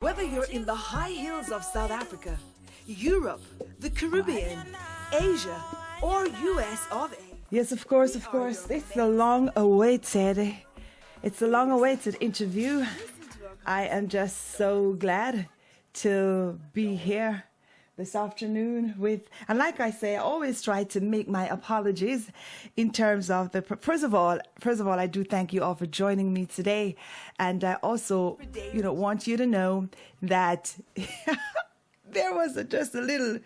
Whether you're in the high hills of South Africa, Europe, the Caribbean, Asia, or US of A. Yes, of course. It's a long-awaited interview. I am just so glad to be here this afternoon and like I say, I always try to make my apologies in terms of first of all, I do thank you all for joining me today. And I also, want you to know that there was just a little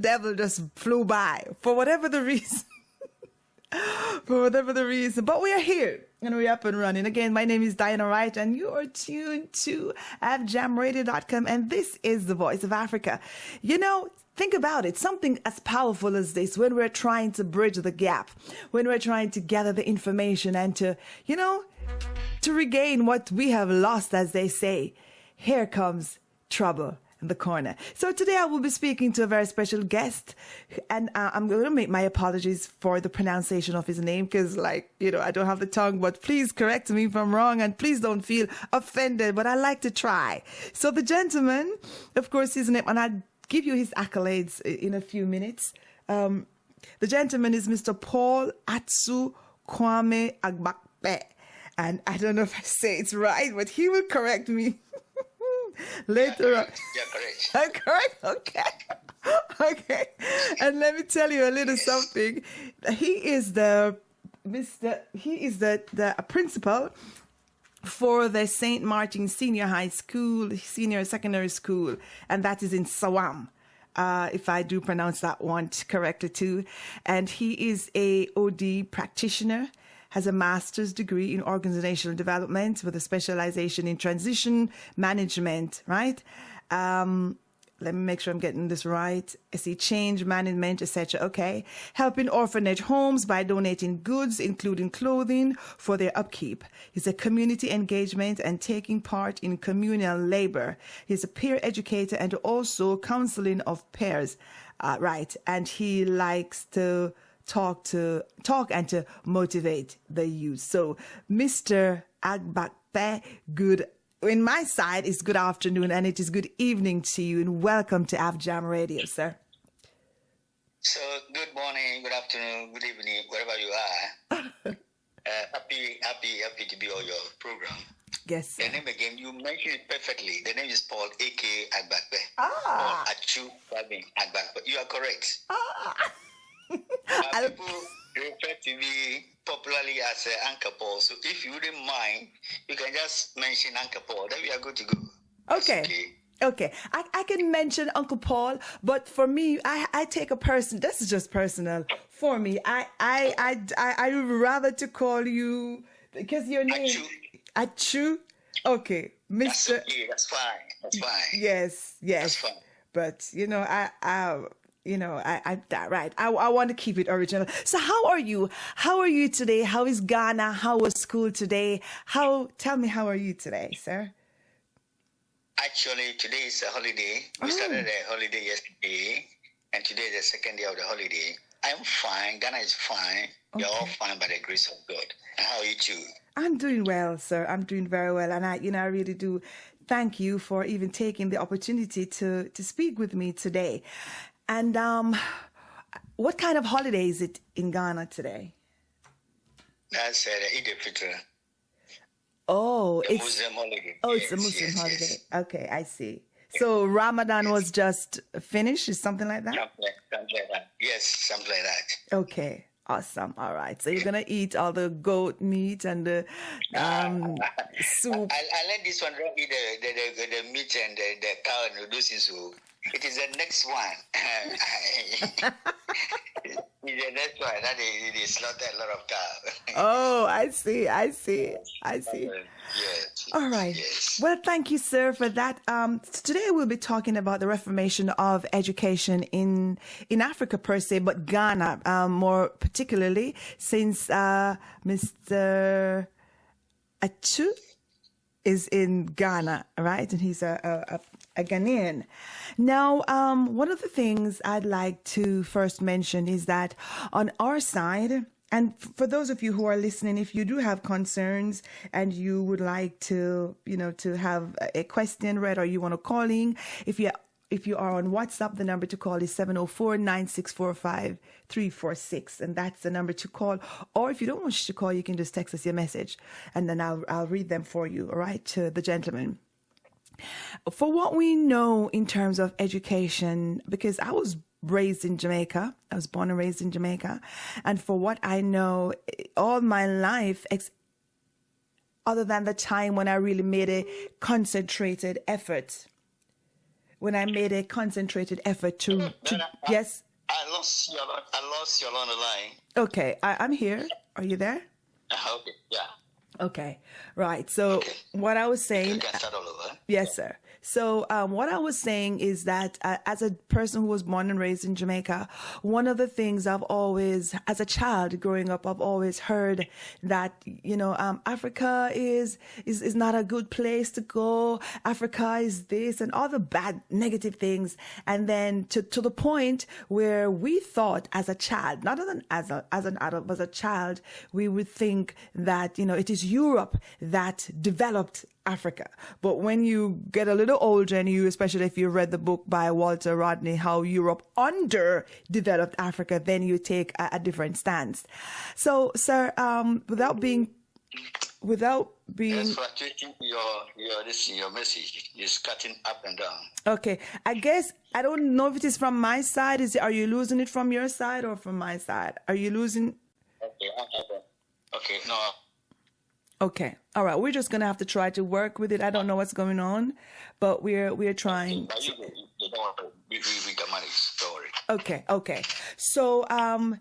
devil just flew by for whatever the reason. But we are here and we're up and running. Again, my name is Diana Wright and you are tuned to AfjamRadio.com and this is the Voice of Africa. Think about it. Something as powerful as this, when we're trying to bridge the gap, when we're trying to gather the information and to regain what we have lost, as they say, here comes trouble in the corner. So today I will be speaking to a very special guest, and I'm going to make my apologies for the pronunciation of his name because, I don't have the tongue, but please correct me if I'm wrong and please don't feel offended, but I like to try. So the gentleman, of course, his name, and I'll give you his accolades in a few minutes. The gentleman is Mr. Paul Atsu Kwame Agbakpe. And I don't know if I say it's right, but he will correct me later on. Yeah, correct. Correct? Okay. And let me tell you a little something. He is the principal for the St. Martin Senior Secondary School, and that is in Sawam. If I do pronounce that one correctly too. And he is a OD practitioner, has a master's degree in organizational development with a specialization in transition management, right? Let me make sure I'm getting this right. I see change management, etc. Okay. Helping orphanage homes by donating goods, including clothing, for their upkeep. He's a community engagement and taking part in communal labor. He's a peer educator and also counseling of peers. Right. And he likes to talk and to motivate the youth. So, Mr. Agbakpe, in my side, it's good afternoon and it is good evening to you, and welcome to Afjam Radio, sir. So, good morning, good afternoon, good evening, wherever you are. Happy to be on your program. Yes, sir. The name again, you mentioned it perfectly. The name is Paul, a.k.a. Agbakpe. Ah. Paul Atsu Agbakpe. You are correct. People refer to me popularly as Uncle Paul. So if you wouldn't mind, you can just mention Uncle Paul. Then we are good to go. Okay. I can mention Uncle Paul, but for me, I take a person. This is just personal for me. I would rather to call you because your name Atsu. Okay, Mr. That's fine. Yes. That's fine. But I want to keep it original. So how are you? How are you today? How is Ghana? How was school today? Tell me, how are you today, sir? Actually, today is a holiday. We started a holiday yesterday, and today is the second day of the holiday. I'm fine. Ghana is fine. You're all fine by the grace of God. And how are you too? I'm doing well, sir. I'm doing very well. And I really do thank you for even taking the opportunity to speak with me today. And what kind of holiday is it in Ghana today? That's Eid al-Fitr. Oh, it's Muslim holiday. Oh, it's a Muslim holiday. Yes. Okay, I see. So Ramadan was just finished, is something like that? Something like that. Yes, something like that. Okay, awesome. All right. So you're gonna eat all the goat meat and the soup. I let this one don't eat the meat and the cow and those things. So it is the next one. It's the next one that they slaughter a lot of cow. Oh, I see. Yes. All right. Yes. Well, thank you, sir, for that. Today we'll be talking about the reformation of education in Africa per se, but Ghana more particularly, since Mr. Atsu is in Ghana, right? And he's a Ghanaian. Now, one of the things I'd like to first mention is that on our side, And for those of you who are listening, if you do have concerns and you would like to, to have a question read, or you want to call in, if you are on WhatsApp, the number to call is 704-9645-346, and that's the number to call. Or if you don't wish to call, you can just text us your message, and then I'll read them for you. All right, to the gentleman. For what we know in terms of education, because I was raised in Jamaica. I was born and raised in Jamaica. And for what I know, all my life, other than the time when I really made a concentrated effort, to, yes? I lost you on the line. Okay, I'm here. Are you there? Okay, yeah. Okay, right. So what I was saying... You can start all over. Yes, sir. So what I was saying is that as a person who was born and raised in Jamaica, one of the things I've always, as a child growing up, I've always heard that, Africa is not a good place to go. Africa is this and all the bad, negative things. And then to the point where we thought as a child, not as an adult, but as a child, we would think that, it is Europe that developed Africa. But when you get a little older, and especially if you read the book by Walter Rodney, How Europe Underdeveloped Africa, then you take a different stance. So, sir, without being Yes, fluctuating your message is cutting up and down. Okay, I guess I don't know if it is from my side. Are you losing it from your side or from my side? Are you losing? Okay, no. Okay. All right. We're just going to have to try to work with it. I don't know what's going on, but we're trying. We can manage. Don't worry. Okay. So, I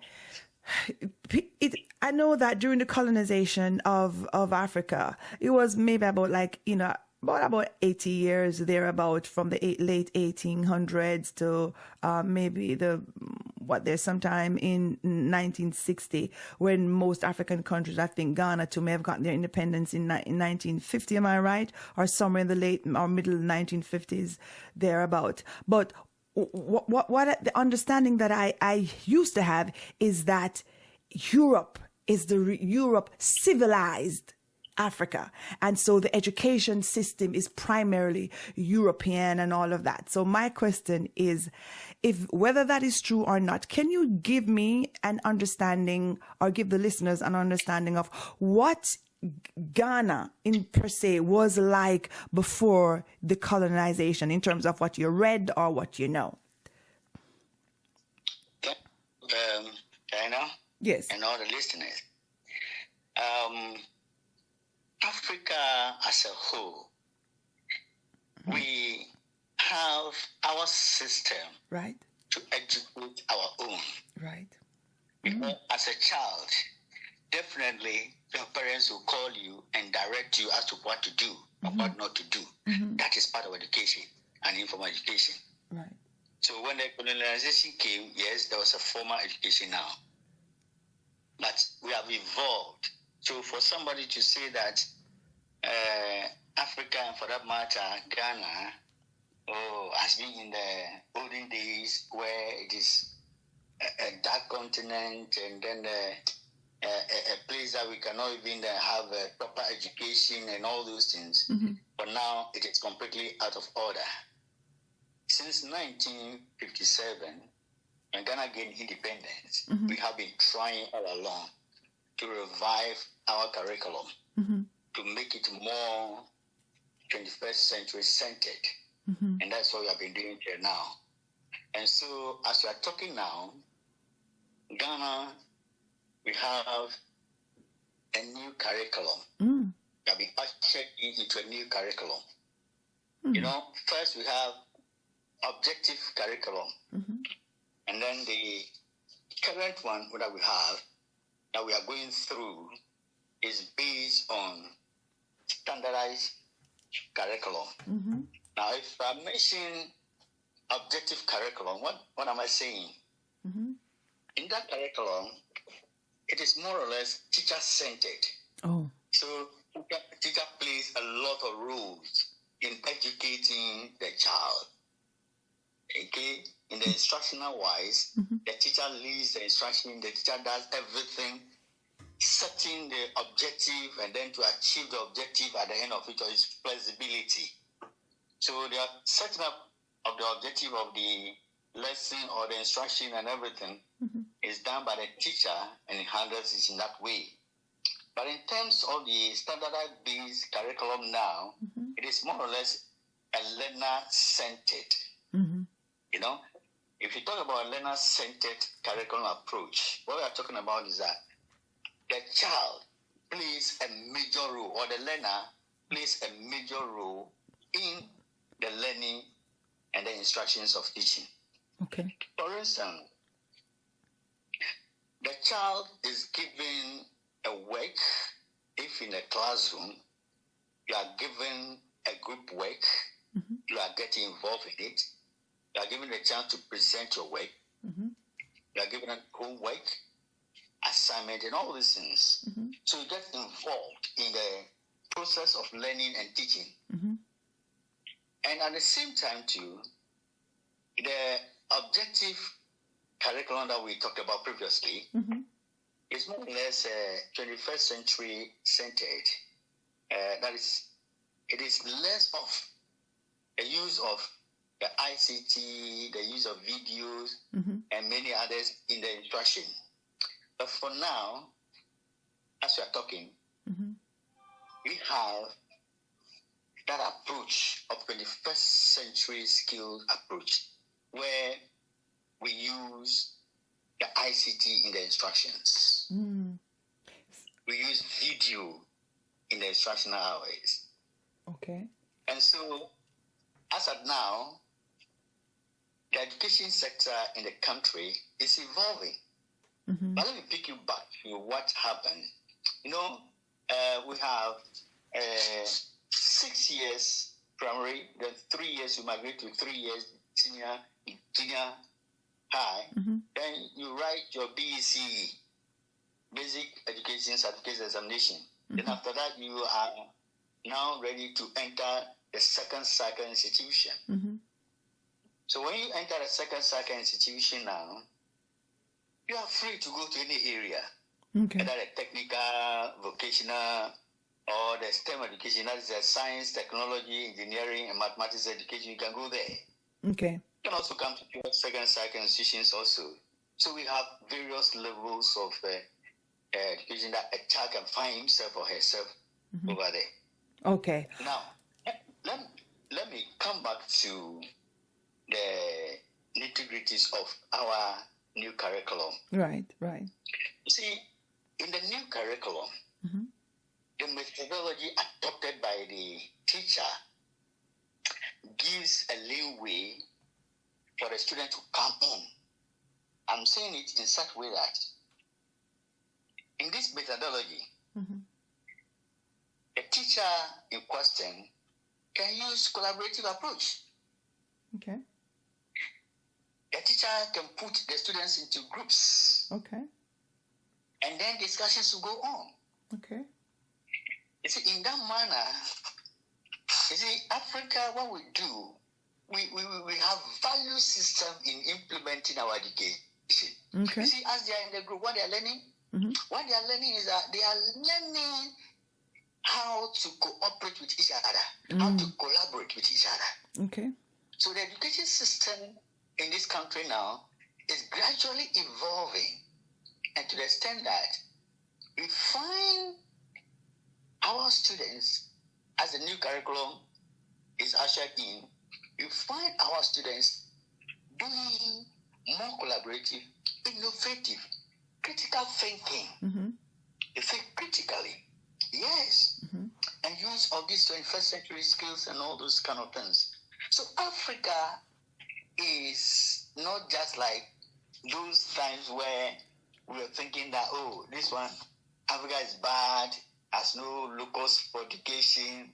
know that during the colonization of Africa, it was maybe about about 80 years thereabout, from the late 1800s to maybe there's sometime in 1960, when most African countries, I think Ghana too, may have gotten their independence in 1950, am I right? Or somewhere in the late or middle 1950s thereabout. But what the understanding that I used to have is that Europe civilized Africa. And so the education system is primarily European and all of that. So my question is, whether that is true or not, can you give me an understanding, or give the listeners an understanding of what Ghana in per se was like before the colonization, in terms of what you read or what you know? China? Yes. And all the listeners. Africa as a whole, we have our system, right, to educate our own. Right. As a child, definitely your parents will call you and direct you as to what to do or what not to do. That is part of education and informal education. Right. So when the colonization came, yes, there was a formal education now. But we have evolved. So for somebody to say that Africa, and for that matter, Ghana, has been in the olden days where it is a dark continent, and then a place that we cannot even have a proper education and all those things. But now it is completely out of order. Since 1957, when Ghana gained independence, we have been trying all along to revive our curriculum, to make it more 21st century centered. And that's what we have been doing here now. And so as we are talking now, Ghana, we have a new curriculum. We have been ushered into a new curriculum. First we have objective curriculum. And then the current one that we have, that we are going through, is based on standardized curriculum. Now, if I mention objective curriculum, what am I saying? In that curriculum, it is more or less teacher-centered. So teacher plays a lot of roles in educating the child. Okay? In the instructional wise, the teacher leads the instruction, the teacher does everything setting the objective and then to achieve the objective at the end of it is flexibility. So the setting up of the objective of the lesson or the instruction and everything is done by the teacher and it handles it in that way. But in terms of the standardized curriculum now, it is more or less a learner-centered. You know, if you talk about a learner-centered curriculum approach, what we are talking about is that the child plays a major role, or the learner plays a major role in the learning and the instructions of teaching. Okay. For instance, the child is given a work. If in a classroom, you are given a group work, you are getting involved in it, you are given a chance to present your work, you are given a homework, assignment, and all these things. So you get involved in the process of learning and teaching. And at the same time, too, the objective curriculum that we talked about previously is more or less 21st century centered. That is, it is less of the use of the ICT, the use of videos, and many others in the instruction. But for now, as we are talking, we have that approach of 21st century skills approach where we use the ICT in the instructions. We use video in the instructional hours. Okay. And so, as of now, the education sector in the country is evolving. But let me pick you back to what happened. You know, we have 6 years primary, then 3 years you migrate to 3 years junior high. Then you write your BECE, Basic Education Certificate Examination. Then after that, you are now ready to enter the second cycle institution. So when you enter the second cycle institution now, you are free to go to any area, either the technical, vocational, or the STEM education, that is the science, technology, engineering, and mathematics education. You can go there. Okay. You can also come to your second cycle institutions also. So we have various levels of education that a child can find himself or herself over there. Okay. Now, let me come back to the nitty-gritties of our new curriculum. Right, right. You see, in the new curriculum, the methodology adopted by the teacher gives a leeway for the student to come in. I'm saying it in such a way that in this methodology, the teacher in question can use collaborative approach. Okay. The teacher can put the students into groups. Okay. And then discussions will go on. Okay. You see, in that manner, you see, Africa, what we do, we have value system in implementing our education. Okay. You see, as they are in the group, what they are learning, what they are learning is that they are learning how to cooperate with each other, how to collaborate with each other. Okay. So the education system in this country now is gradually evolving, and to the extent that we find our students, as the new curriculum is ushered in, you find our students doing more collaborative, innovative, critical thinking. They think critically, yes, and use of these 21st century skills and all those kind of things. So Africa is not just like those times where we are thinking that, oh, this one, Africa is bad, has no locus for education,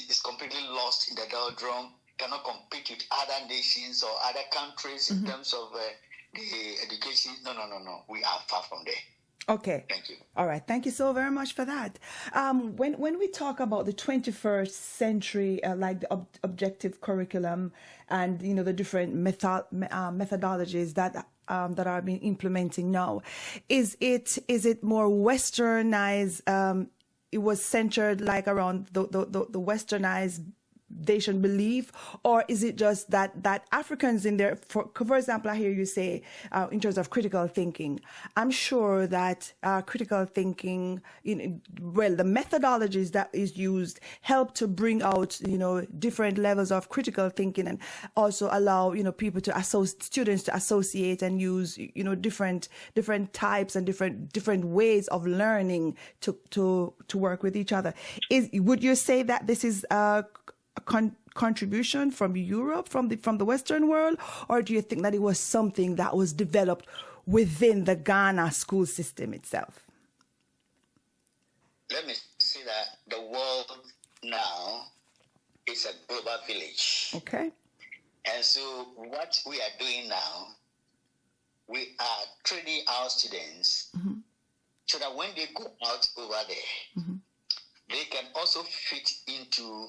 is completely lost in the doldrum, cannot compete with other nations or other countries in terms of the education. No. We are far from there. Okay. Thank you. All right. Thank you so very much for that. When we talk about the 21st century, like the objective curriculum and, you know, the different methodologies that that are being implementing now, is it more westernized? It was centered like around the westernized Dacian belief, or is it just that Africans in there, for example, I hear you say in terms of critical thinking, I'm sure that critical thinking, the methodologies that is used help to bring out, different levels of critical thinking, and also allow, people to students to associate and use, different types and different ways of learning to work with each other. Would you say that this is a contribution from Europe, from the Western world, or do you think that it was something that was developed within the Ghana school system itself? Let me say that the world now is a global village. Okay. And so what we are doing now, we are training our students so that when they go out over there, they can also fit into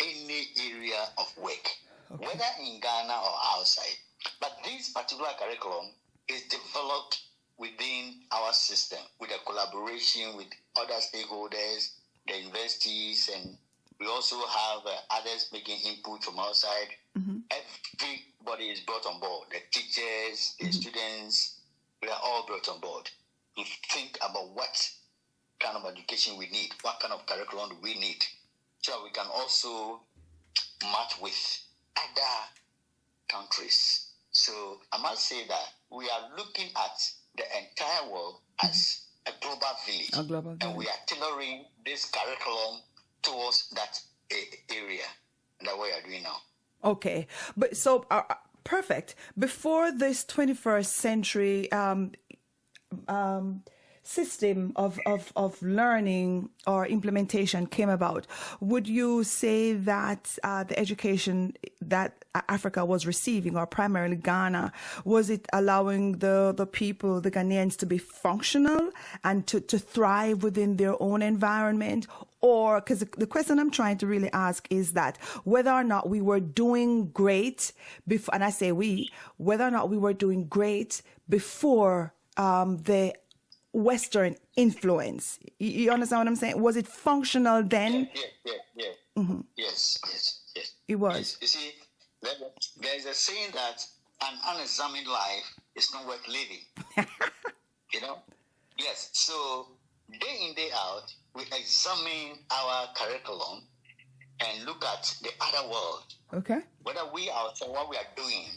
any area of work, whether in Ghana or outside. But this particular curriculum is developed within our system with a collaboration with other stakeholders, the universities, and we also have others making input from outside. Everybody is brought on board. The teachers, the students, we are all brought on board to think about what kind of education we need, what kind of curriculum we need, so we can also match with other countries. So I must say that we are looking at the entire world as a global village. And we are tailoring this curriculum towards that area. And that's what we are doing now. Okay. But so, perfect. Before this 21st century system of learning or implementation came about, would you say that the education that Africa was receiving, or primarily Ghana, was it allowing the people, the Ghanaians, to be functional and to thrive within their own environment? Or, because the question I'm trying to really ask is that whether or not we were doing great before, and I say whether or not we were doing great before the Western influence. You understand what I'm saying? Was it functional then? Yeah. Yes. It was. Yes. You see, there's a saying that an unexamined life is not worth living. Yes. So day in, day out, we examine our curriculum and look at the other world. Okay. Whether we ourselves, what we are doing,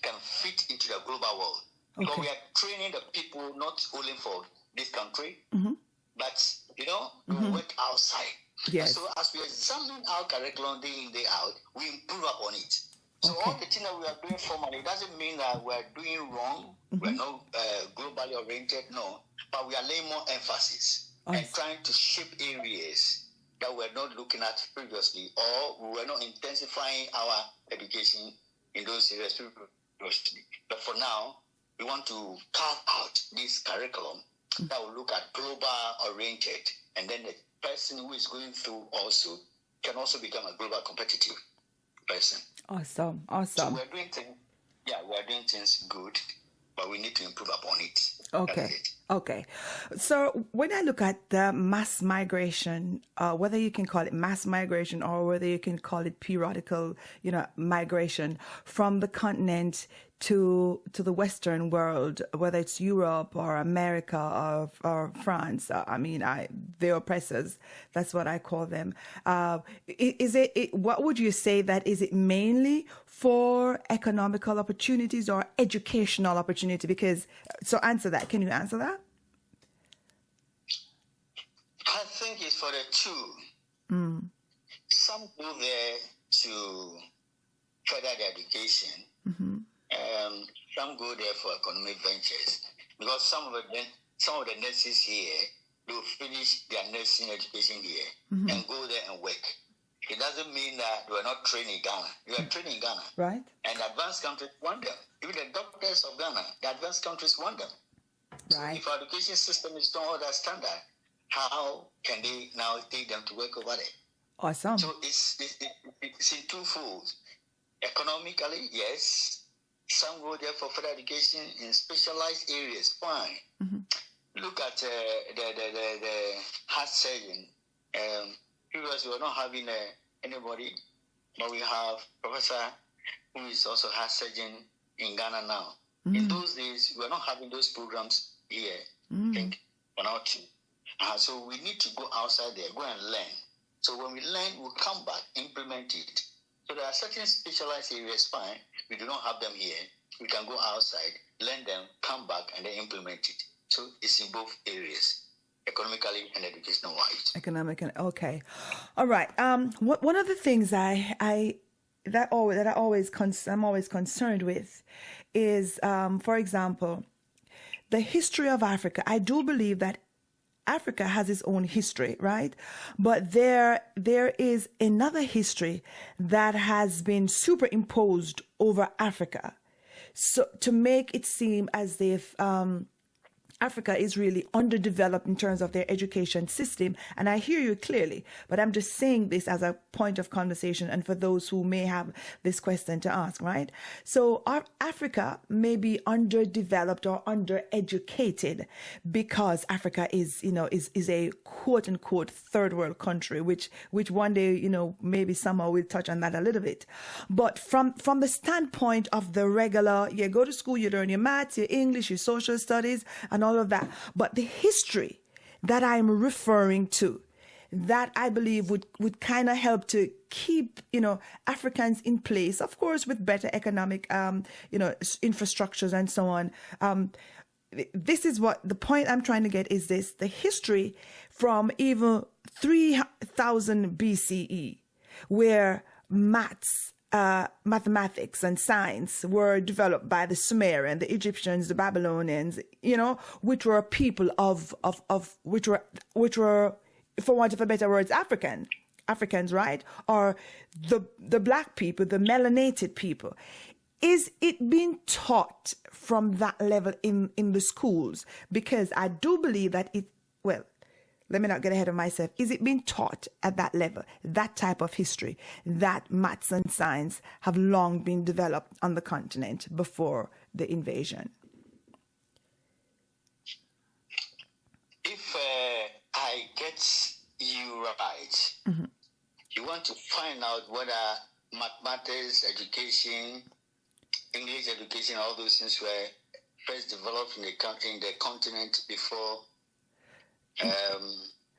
can fit into the global world. Because we are training the people not only for this country, but we work outside. Yes. So as we examine our curriculum day in, day out, we improve upon it. So all the things that we are doing formally doesn't mean that we are doing wrong. We are not globally oriented, no. But we are laying more emphasis and trying to shape areas that we're not looking at previously, or we were not intensifying our education in those areas previously. But for now, we want to carve out this curriculum that will look at global oriented, and then the person who is going through also can also become a global competitive person. Awesome. So we're doing things good, but we need to improve upon it. Okay. So when I look at the mass migration, whether you can call it mass migration or whether you can call it periodical, migration from the continent to the Western world, whether it's Europe or America or France, the oppressors, that's what I call them. What would you say that is it mainly for economical opportunities or educational opportunity? So answer that. Can you answer that? I think it's for the two. Some go there to further their education. Some go there for economic ventures, because some of the nurses here, they'll finish their nursing education here and go there and work. It doesn't mean that we're not training Ghana. We are training Ghana. Right. And advanced countries want them. Even the doctors of Ghana, the advanced countries want them. Right. So if our education system is not that standard, how can they now take them to work over there? Awesome. So it's in twofold. Economically, yes. Some go there for further education in specialized areas. Fine. Look at the heart surgeon. Previously, we were not having anybody, but we have Professor who is also heart surgeon in Ghana now. In those days, we were not having those programs here. I think 1 or 2. So we need to go outside there, go and learn. So when we learn, we'll come back, implement it. So there are certain specialized areas, fine. We do not have them here. We can go outside, learn them, come back, and then implement it. So it's in both areas, economically and educational wise. Okay, all right. One of the things I'm always concerned with is, for example, the history of Africa. I do believe that Africa has its own history, right? But there is another history that has been superimposed over Africa, so to make it seem as if Africa is really underdeveloped in terms of their education system. And I hear you clearly, but I'm just saying this as a point of conversation and for those who may have this question to ask, right? So Africa may be underdeveloped or undereducated because Africa is a quote unquote third world country, which one day, maybe somehow we'll touch on that a little bit. But from the standpoint of the regular, you go to school, you learn your maths, your English, your social studies, and all of that. But the history that I'm referring to, that I believe would kind of help to keep, Africans in place, of course, with better economic, infrastructures and so on. This is what the point I'm trying to get is this: the history from even 3000 BCE, where mathematics and science were developed by the Sumerians, the Egyptians, the Babylonians, which were people which were, for want of a better words, Africans, right? Or the black people, the melanated people. Is it being taught from that level in the schools? Because I do believe that let me not get ahead of myself. Is it being taught at that level, that type of history, that maths and science have long been developed on the continent before the invasion? If I get you right, you want to find out whether mathematics, education, English education, all those things were first developed in the continent before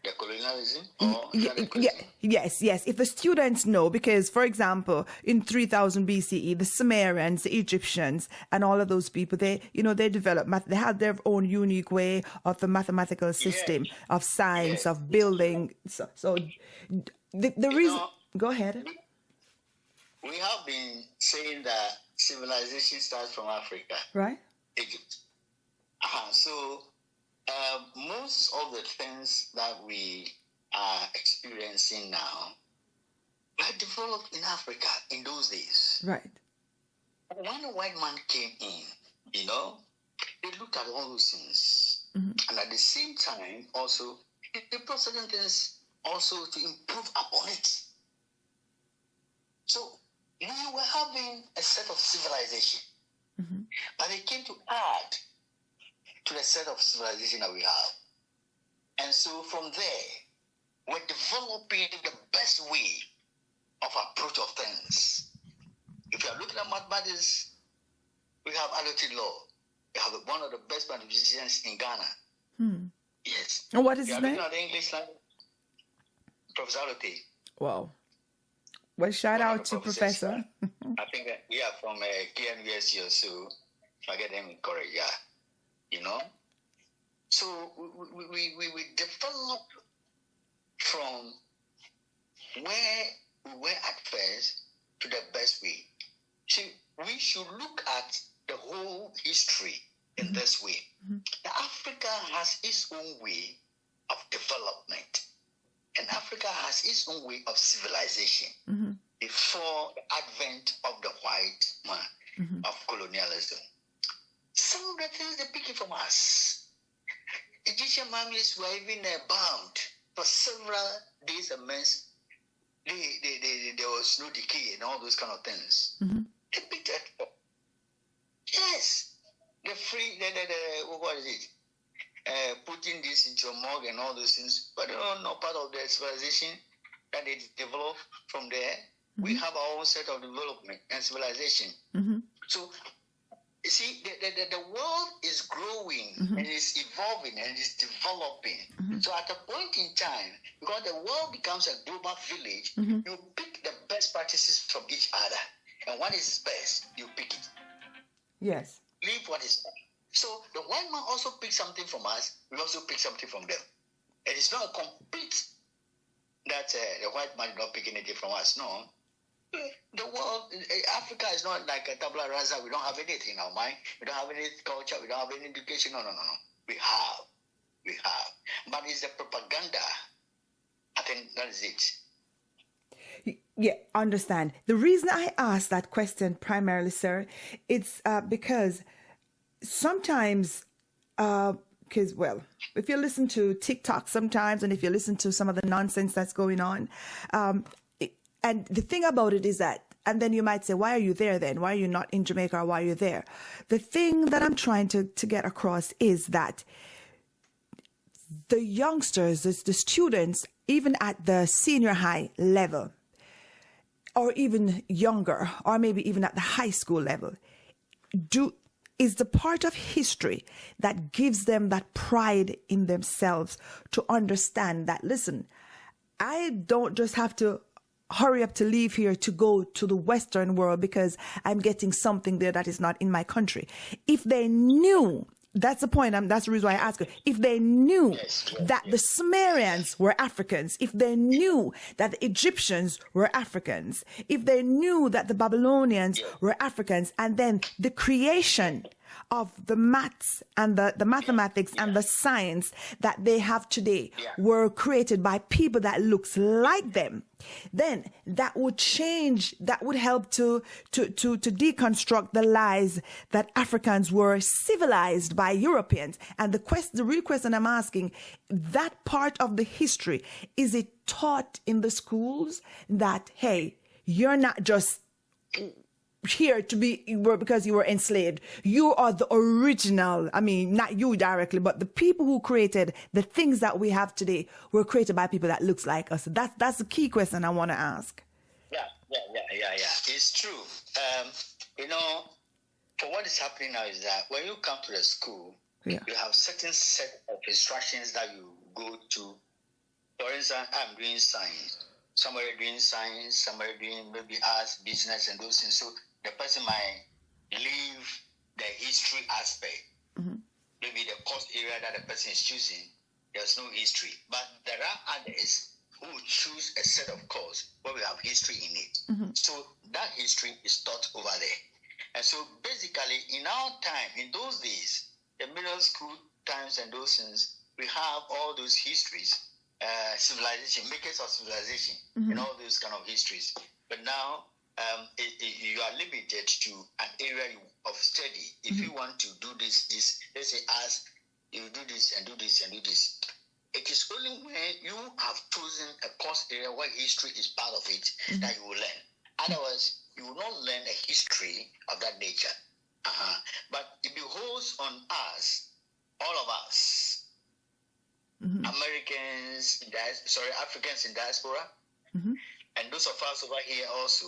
the colonialism? Or yes. If the students know, because, for example, in 3000 BCE, the Sumerians, the Egyptians, and all of those people, they developed math. They had their own unique way of the mathematical system, of science, of building. So the reason. Go ahead. We have been saying that civilization starts from Africa, right? Egypt. So most of the things that we are experiencing now were developed in Africa in those days. Right. When a white man came in, they looked at all those things. And at the same time, also, they brought certain things also to improve upon it. So we were having a set of civilization, but they came to add to the set of civilization that we have. And so from there, we're developing the best way of approach of things. If you are looking at mathematics, we have adopted law. We have one of the best mathematicians in Ghana. Yes. And what is his name? Looking at the English language, Professor Alote. Wow. Well, shout out to Professor. I think that we are from KNUST or so. If I get them correct, yeah. So we develop from where we were at first to the best way. See, we should look at the whole history in this way. Africa has its own way of development, and Africa has its own way of civilization before the advent of the white man, of colonialism. Some of the things they pick it from us. Egyptian mummies were even bound for several days and months. There was no decay and all those kind of things. They picked that up. Yes, the free, what is it? Putting this into your mug and all those things, but not part of the civilization that they develop from there. We have our own set of development and civilization. So, you see, the world is growing and is evolving and is developing. So at a point in time, because the world becomes a global village, you pick the best practices from each other. And what is best, you pick it. Yes. Leave what is best. So the white man also picks something from us, we also pick something from them. And it's not a complete that the white man did not pick anything from us. No. The world, Africa is not like a tabula rasa. We don't have anything in our mind. We don't have any culture. We don't have any education. No. We have. But it's the propaganda. I think that is it. Yeah, understand. The reason I asked that question primarily, sir, it's because sometimes, because, well, if you listen to TikTok sometimes, and if you listen to some of the nonsense that's going on, and the thing about it is that, and then you might say, why are you there then? Why are you not in Jamaica, or why are you there? The thing that I'm trying to get across is that the youngsters, the students, even at the senior high level, or even younger, or maybe even at the high school level, is the part of history that gives them that pride in themselves to understand that, listen, I don't just have to hurry up to leave here to go to the Western world because I'm getting something there that is not in my country. If they knew, that's the point, that's the reason why I ask you, if they knew that the Sumerians were Africans, if they knew that the Egyptians were Africans, if they knew that the Babylonians were Africans, and then the creation of the maths and the mathematics and the science that they have today were created by people that looks like them, then that would change, that would help to deconstruct the lies that Africans were civilized by Europeans. And the real question I'm asking, that part of the history, is it taught in the schools that, hey, you're not just here to be because you were enslaved. You are the original. I mean, not you directly, but the people who created the things that we have today were created by people that looks like us. That's the key question I want to ask. Yeah. It's true. For what is happening now is that when you come to the school, you have certain set of instructions that you go to. For instance, I'm doing science. Somebody doing science, somebody doing maybe arts, business, and those things. So the person might leave the history aspect. Maybe the course area that the person is choosing, there's no history. But there are others who choose a set of course where we have history in it. So that history is taught over there. And so basically, in our time, in those days, the middle school times and those things, we have all those histories, civilization, makers of civilization, and all those kind of histories. But now, you are limited to an area of study. If you want to do this, let's say, as you do this and do this and do this, it is only when you have chosen a course area where history is part of it that you will learn. Otherwise, you will not learn a history of that nature. But it behoves on us, all of us, Americans, Africans in diaspora, and those of us over here also,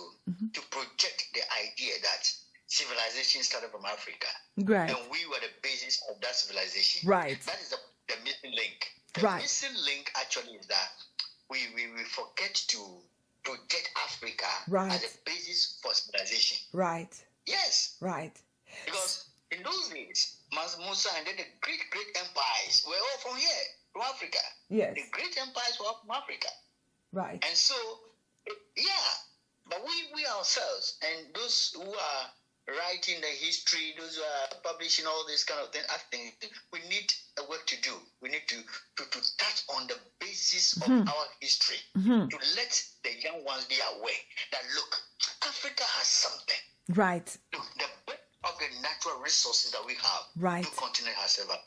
to project the idea that civilization started from Africa. Right. And we were the basis of that civilization. Right. That is the missing link. The missing link actually is that we forget to project Africa as a basis for civilization. Right. Yes. Right. Because in those days, Musa and then the great empires were all from here, from Africa. Yes. The great empires were from Africa. Right. And so, but we ourselves and those who are writing the history, those who are publishing all this kind of thing, I think we need a work to do. We need to touch on the basis of our history, to let the young ones be aware that, look, Africa has something. Right. Look, the best of the natural resources that we have, right, no continent has ever.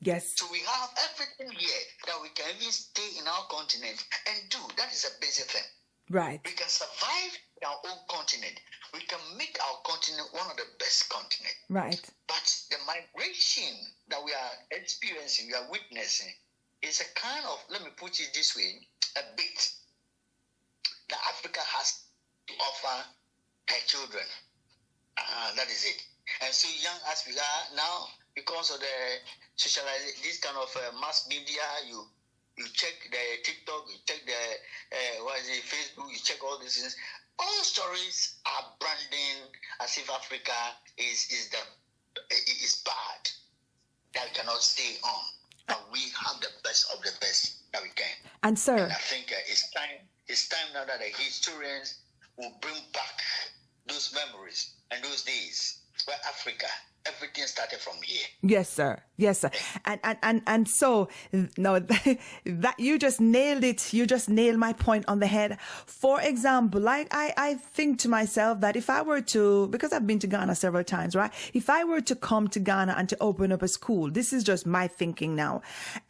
Yes. So we have everything here that we can even stay in our continent and do. That is a basic thing. Right. We can survive in our own continent. we can make our continent one of the best continents. Right. But the migration that we are experiencing, we are witnessing, is a kind of, let me put it this way, a bit that Africa has to offer her children. That is it. And so young as we are now, because of the socialization, this kind of mass media, you check the TikTok, you check the Facebook, you check all these things. All stories are branding as if Africa is bad, that we cannot stay on. And we have the best of the best that we can. And sir, and I think it's time now that the historians will bring back those memories and those days where Africa, everything started from here. yes, sir. Yes, sir. And so no, that you just nailed it. You just nailed my point on the head. For example, like I think to myself that if I were to, because I've been to Ghana several times, right? If I were to come to Ghana and to open up a school, this is just my thinking now.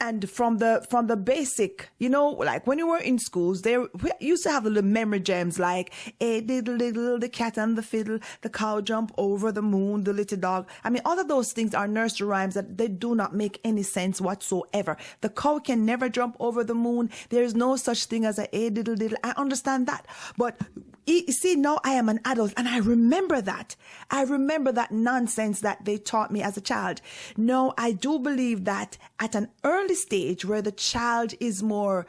And from the basic, like when you were in schools, we used to have the little memory gems like a diddle, the cat and the fiddle, the cow jump over the moon, the little dog. I mean, all of those things are nursery rhymes that they do not make any sense whatsoever. The cow can never jump over the moon. There is no such thing as a diddle diddle. I understand that. But you see, now I am an adult and I remember that. I remember that nonsense that they taught me as a child. No, I do believe that at an early stage where the child is more,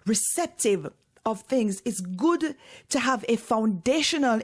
receptive of things, it's good to have a foundational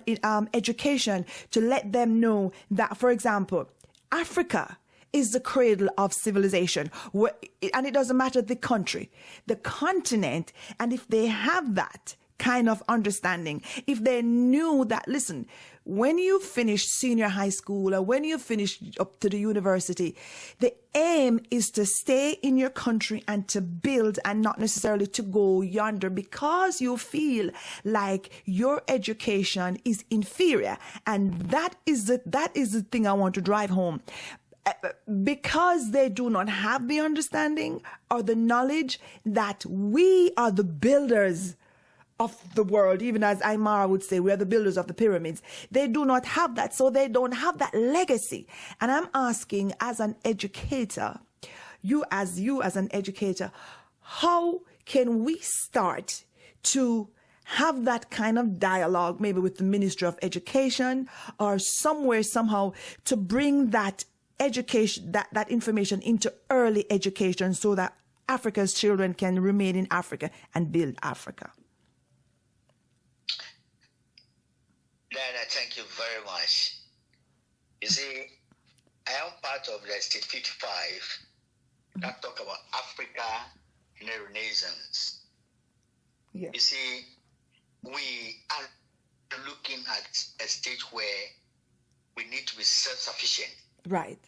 education to let them know that, for example, Africa is the cradle of civilization, and it doesn't matter the country, the continent. And if they have that kind of understanding, if they knew that, listen, when you finish senior high school or when you finish up to the university, the aim is to stay in your country and to build and not necessarily to go yonder because you feel like your education is inferior. And that is the thing I want to drive home. Because they do not have the understanding or the knowledge that we are the builders of the world, even as Aymara would say, we are the builders of the pyramids. They do not have that, so they don't have that legacy. And I'm asking, as an educator, you as an educator, how can we start to have that kind of dialogue, maybe with the Ministry of Education or somewhere, somehow, to bring that education, that information into early education so that Africa's children can remain in Africa and build Africa? Dana, thank you very much. You see, I am part of the State 55 that talk about Africa in the Renaissance. Yeah. You see, we are looking at a stage where we need to be self-sufficient. Right.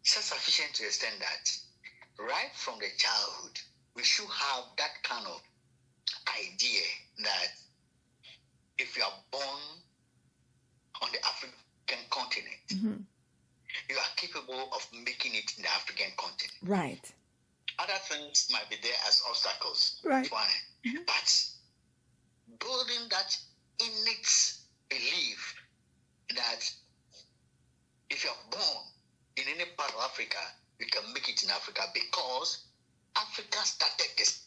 Self-sufficient to the extent that right from the childhood, we should have that kind of idea that if you are born on the African continent, you are capable of making it in the African continent. Right. Other things might be there as obstacles. Right. Fine. But building that innate belief that if you are born in any part of Africa, you can make it in Africa because Africa started this.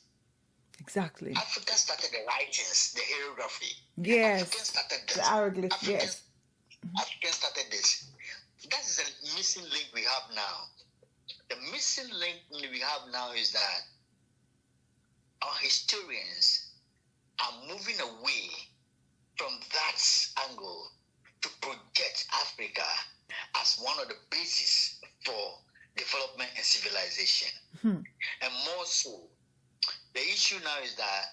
Exactly. Africa started the writings, the hieroglyphy. Yes. Africa started this. The hieroglyph, yes. Africa started this. That is the missing link we have now. The missing link we have now is that our historians are moving away from that angle to project Africa as one of the bases for development and civilization. And more so, the issue now is that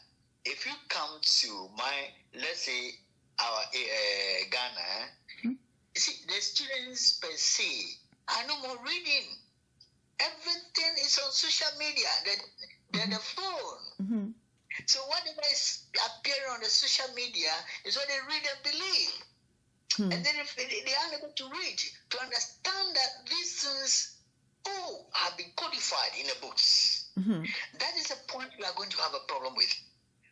if you come to let's say our Ghana, you see, the students per se are no more reading. Everything is on social media, the phone. So whatever is appearing on the social media is what they read and believe. And then if they are unable to read, to understand that these things have been codified in the books, that is a point we are going to have a problem with.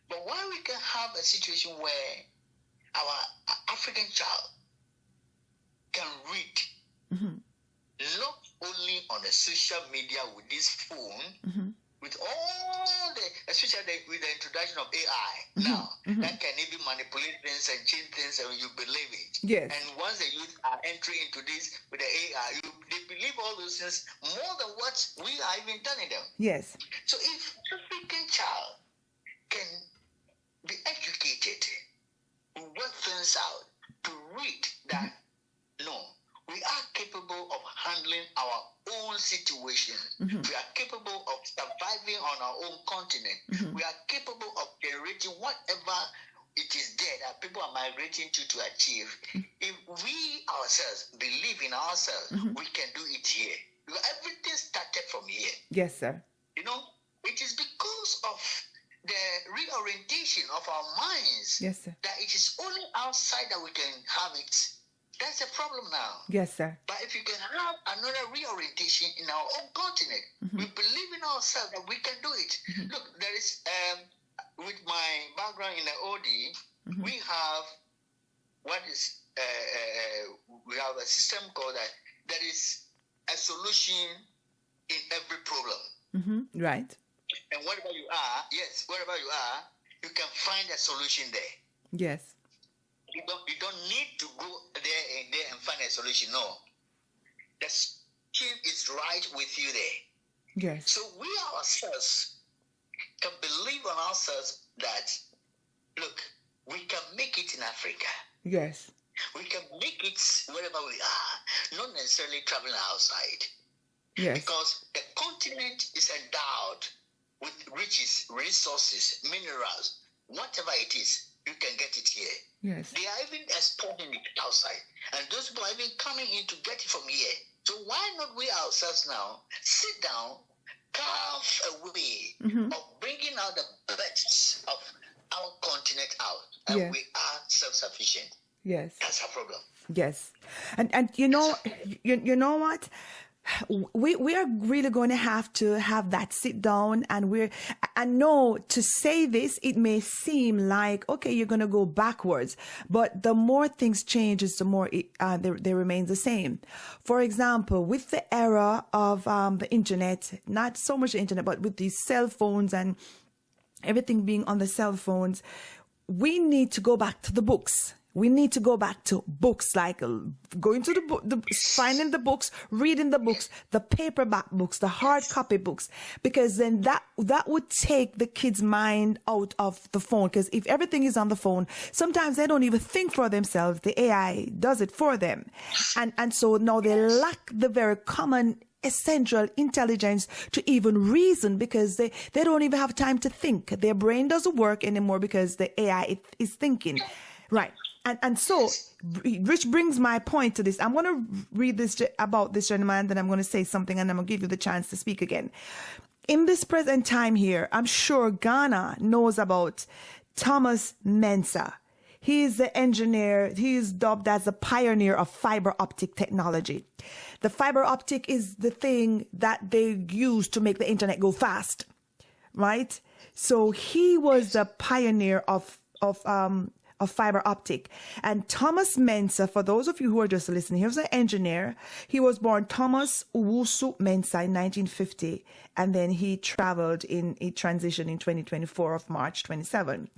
But why we can have a situation where our African child can read not only on the social media with this phone, with all the, especially with the introduction of AI now, that can even manipulate things and change things and you believe it. Yes. And once the youth are entering into this with the AI, they believe all those things more than what we are even telling them. Yes. So if African child can be educated to work things out, to read that, no, we are capable of handling our own situation. We are capable of surviving on our own continent. We are capable of generating whatever it is there that people are migrating to achieve. If we ourselves believe in ourselves, we can do it here. Because everything started from here. Yes, sir. You know, it is because of the reorientation of our minds, Yes, sir. that it is only outside that we can have it. That's the problem now. Yes, sir. But if you can have another reorientation in our own continent, we believe in ourselves that we can do it. Look, there is, with my background in the OD, we have we have a system called that. There is a solution in every problem. Right. And wherever you are, you can find a solution there. Yes. You don't need to go there and find a solution. No. The solution is right with you there. Yes. So we ourselves can believe on ourselves that, look, we can make it in Africa. Yes. We can make it wherever we are, not necessarily traveling outside. Yes. Because the continent is endowed with riches, resources, minerals, whatever it is, you can get it here. Yes. They are even exporting it outside. And those people are even coming in to get it from here. So why not we ourselves now sit down, carve a way of bringing out the best of our continent out, and we are self-sufficient. Yes. That's our problem. Yes. And you know what? We are really going to have that sit down, and I know to say this, it may seem like, okay, you're going to go backwards, but the more things changes, the more they remain the same. For example, with the era of the internet, not so much the internet, but with these cell phones and everything being on the cell phones, we need to go back to the books. We need to go back to books, like going to the book, finding the books, reading the books, the paperback books, the hard copy books, because then that would take the kid's mind out of the phone. Because if everything is on the phone, sometimes they don't even think for themselves. The AI does it for them. And so now they lack the very common essential intelligence to even reason, because they don't even have time to think. Their brain doesn't work anymore because the AI is thinking. Right. And so, which brings my point to this. I'm going to read this about this gentleman, then I'm going to say something, and I'm going to give you the chance to speak again. In this present time here, I'm sure Ghana knows about Thomas Mensah. He is the engineer. He is dubbed as the pioneer of fiber optic technology. The fiber optic is the thing that they use to make the internet go fast, right? So he was the pioneer of fiber optic. And Thomas Mensah, for those of you who are just listening, he was an engineer. He was born Thomas Owusu Mensah in 1950, and then he transitioned in 2024 of March 27.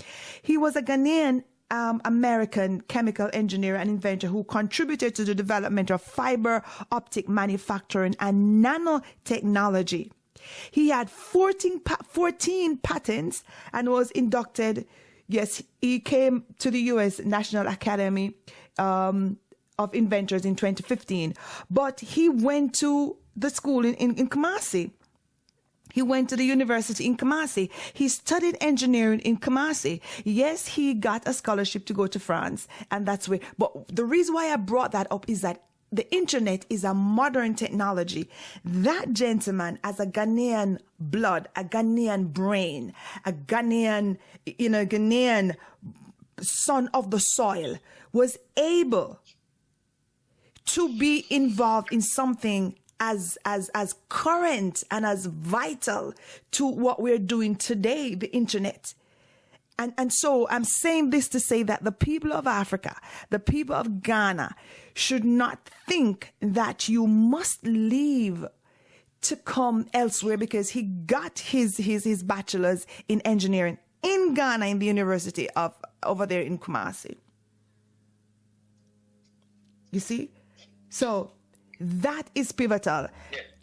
He was a Ghanaian American chemical engineer and inventor who contributed to the development of fiber optic manufacturing and nanotechnology. He had 14 patents and was inducted. Yes, he came to the U.S. National Academy of Inventors in 2015, but he went to the school in Kumasi. He went to the university in Kumasi. He studied engineering in Kumasi. Yes, he got a scholarship to go to France, and that's where. But the reason why I brought that up is that the internet is a modern technology. That gentleman, as a Ghanaian blood, a Ghanaian brain, a Ghanaian son of the soil, was able to be involved in something as current and as vital to what we're doing today, the internet. And so I'm saying this to say that the people of Africa, the people of Ghana, should not think that you must leave to come elsewhere because he got his bachelor's in engineering in Ghana in the University of over there in Kumasi. You see? So that is pivotal.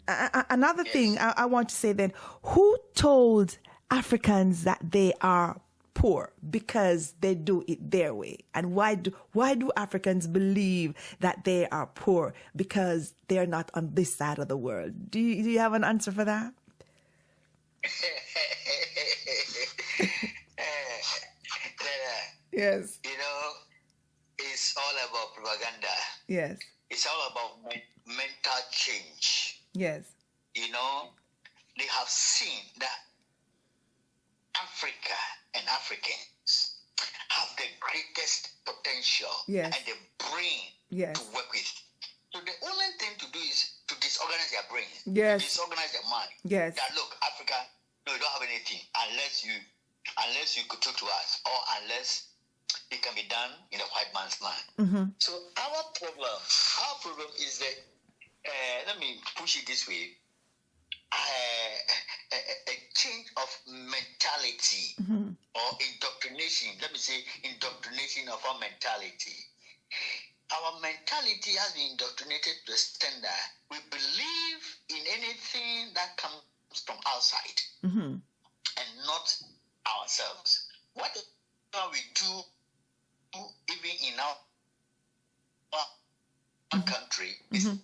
Another thing I want to say then, who told Africans that they are poor because they do it their way? And why do Africans believe that they are poor because they're not on this side of the world? Do you have an answer for that? Yes. You know, it's all about propaganda. Yes. It's all about mental change. Yes. You know, they have seen that Africa and Africans have the greatest potential Yes. and the brain Yes. to work with. So the only thing to do is to disorganize their brain, Yes. to disorganize their mind. Yes. That look, Africa, no, you don't have anything unless you could talk to us, or unless it can be done in a white man's land. Mm-hmm. So our problem is that let me push it this way: a change of mentality or indoctrination. Let me say indoctrination of our mentality. Our mentality has been indoctrinated to the extent that we believe in anything that comes from outside and not ourselves. Whatever we do, even in our country, is the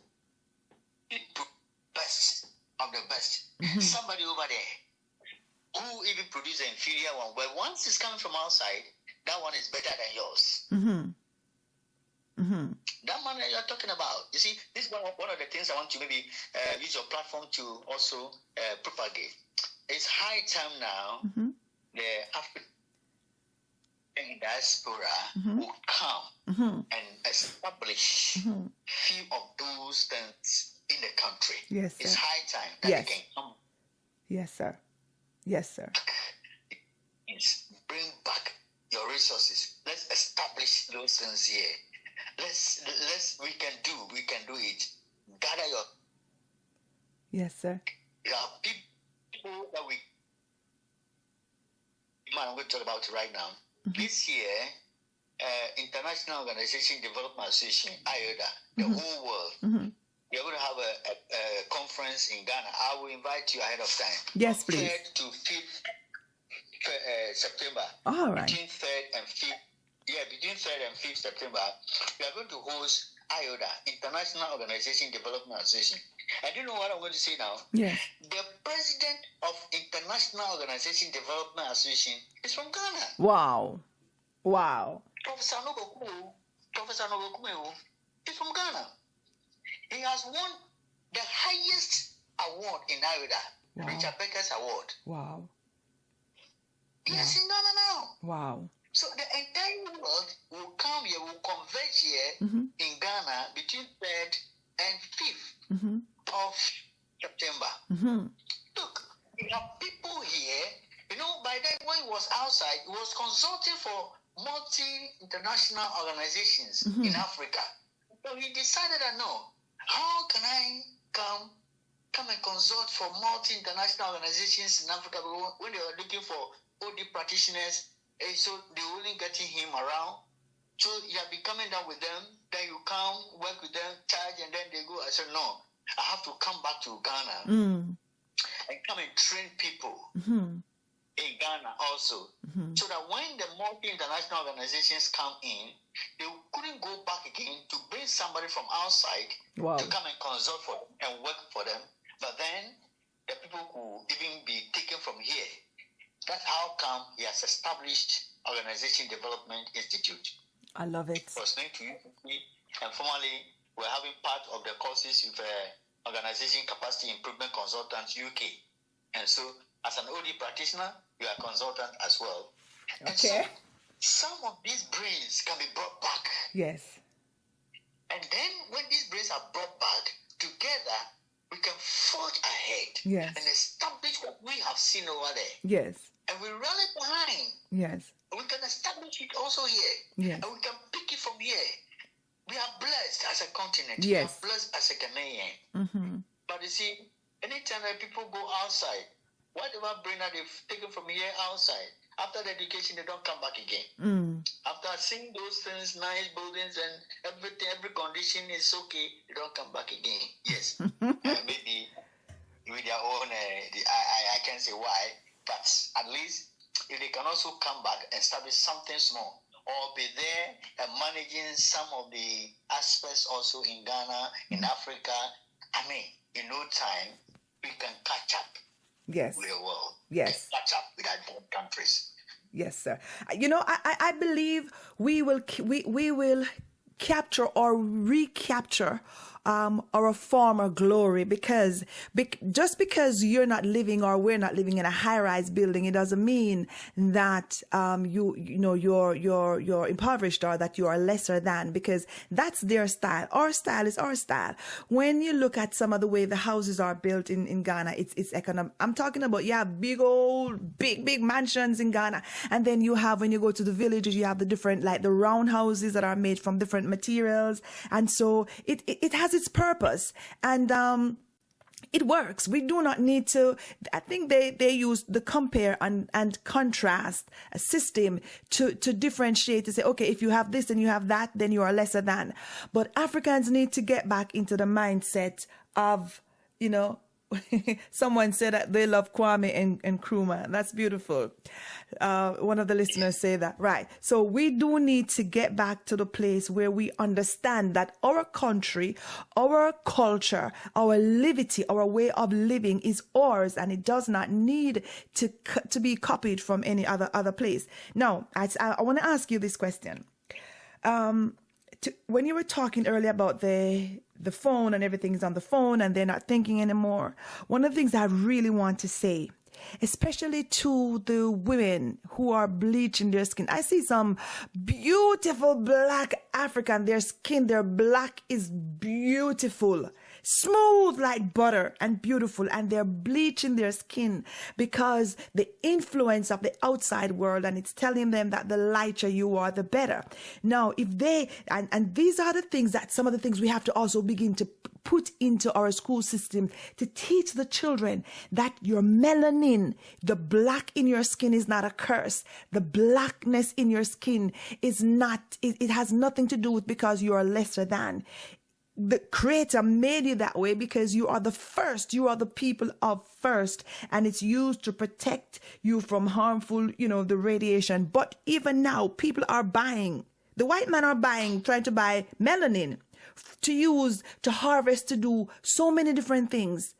best of the best. Somebody over there who even produces an inferior one, but once it's coming from outside, that one is better than yours. That man that you're talking about, you see, this is one of the things I want to maybe use your platform to also propagate. It's high time now the African diaspora will come and establish few of those things in the country. Yes, sir. It's high time that Yes. they can come. Yes, sir. Yes, sir. Bring back your resources. Let's establish those things here. We can do it. Gather your. Yes, sir. There are people that I'm going to talk about it right now. This year, International Organization Development Association, IODA, the whole world, we are going to have a conference in Ghana. I will invite you ahead of time. Yes, please. 3rd to 5th September. All right. Between 3rd and 5th. Yeah, between 3rd and 5th September, we are going to host IODA, International Organization Development Association. I don't know what I'm going to say now. Yes. The president of International Organization Development Association is from Ghana. Wow. Wow. Professor Nobokume is from Ghana. He has won the highest award in IODA, Wow. Richard Becker's Award. Wow. Yes, in Ghana now. Wow. So the entire world will come here, will converge here in Ghana between 3rd and 5th of September. Look, we have people here. You know, by then when he was outside, he was consulting for multi-international organizations in Africa. So he decided that no, how can I come and consult for multi-international organizations in Africa when they were looking for OD practitioners? And so they only getting him around. So you have been coming down with them, then you come, work with them, charge, and then they go. I said, no, I have to come back to Ghana and come and train people in Ghana also. So that when the multi-international organizations come in, they couldn't go back again to bring somebody from outside to come and consult for them and work for them. But then the people could even be taken from here. That's how come he has established Organization Development Institute. I love it. It was named to UCC, and formerly we're having part of the courses with Organization Capacity Improvement Consultants UK. And so, as an OD practitioner, you are a consultant as well. And Okay. so, some of these brains can be brought back. Yes. And then, when these brains are brought back together, we can forge ahead Yes. and establish what we have seen over there. Yes. And we rally behind. Yes. We can establish it also here. Yes. And we can pick it from here. We are blessed as a continent. Yes. We are blessed as a Ghanaian. Mm-hmm. But you see, anytime that people go outside, whatever brain that they've taken from here outside, after the education, they don't come back again. After seeing those things, nice buildings and everything, every condition is okay, they don't come back again. Yes. Maybe with their own, I can't say why, but at least if they can also come back and establish something small or be there and managing some of the aspects also in Ghana, in Africa, I mean, in no time, we can catch up Yes. with the world. Yes. Catch up with our countries. Yes, sir. You know, I believe we will capture or recapture our former glory, because just because you're not living or we're not living in a high-rise building, it doesn't mean that you're impoverished or that you are lesser than, because that's their style. Our style is our style. When you look at some of the way the houses are built in Ghana, it's economic. I'm talking about big mansions in Ghana, and then you have, when you go to the villages, you have the different, like the round houses that are made from different materials, and so it has its purpose, and it works. We do not need to. I think they use the compare and contrast system to differentiate, to say, okay, if you have this and you have that, then you are lesser than. But Africans need to get back into the mindset of, someone said that they love Kwame and Nkrumah. That's beautiful. One of the listeners say that. Right. So we do need to get back to the place where we understand that our country, our culture, our liberty, our way of living is ours, and it does not need to be copied from any other place. Now, I want to ask you this question. When you were talking earlier about the phone and everything's on the phone and they're not thinking anymore, one of the things I really want to say, especially to the women who are bleaching their skin. I see some beautiful black African, their skin, their black is beautiful, smooth like butter and beautiful, and they're bleaching their skin because the influence of the outside world, and it's telling them that the lighter you are, the better. Now, if they, and these are the things that some of the things we have to also begin to put into our school system to teach the children that your melanin, the black in your skin, is not a curse. The blackness in your skin is not, it has nothing to do with because you are lesser than. The Creator made you that way because you are the first. You are the people of first, and it's used to protect you from harmful, the radiation. But even now, people are buying. The white men are trying to buy melanin to use, to harvest, to do so many different things.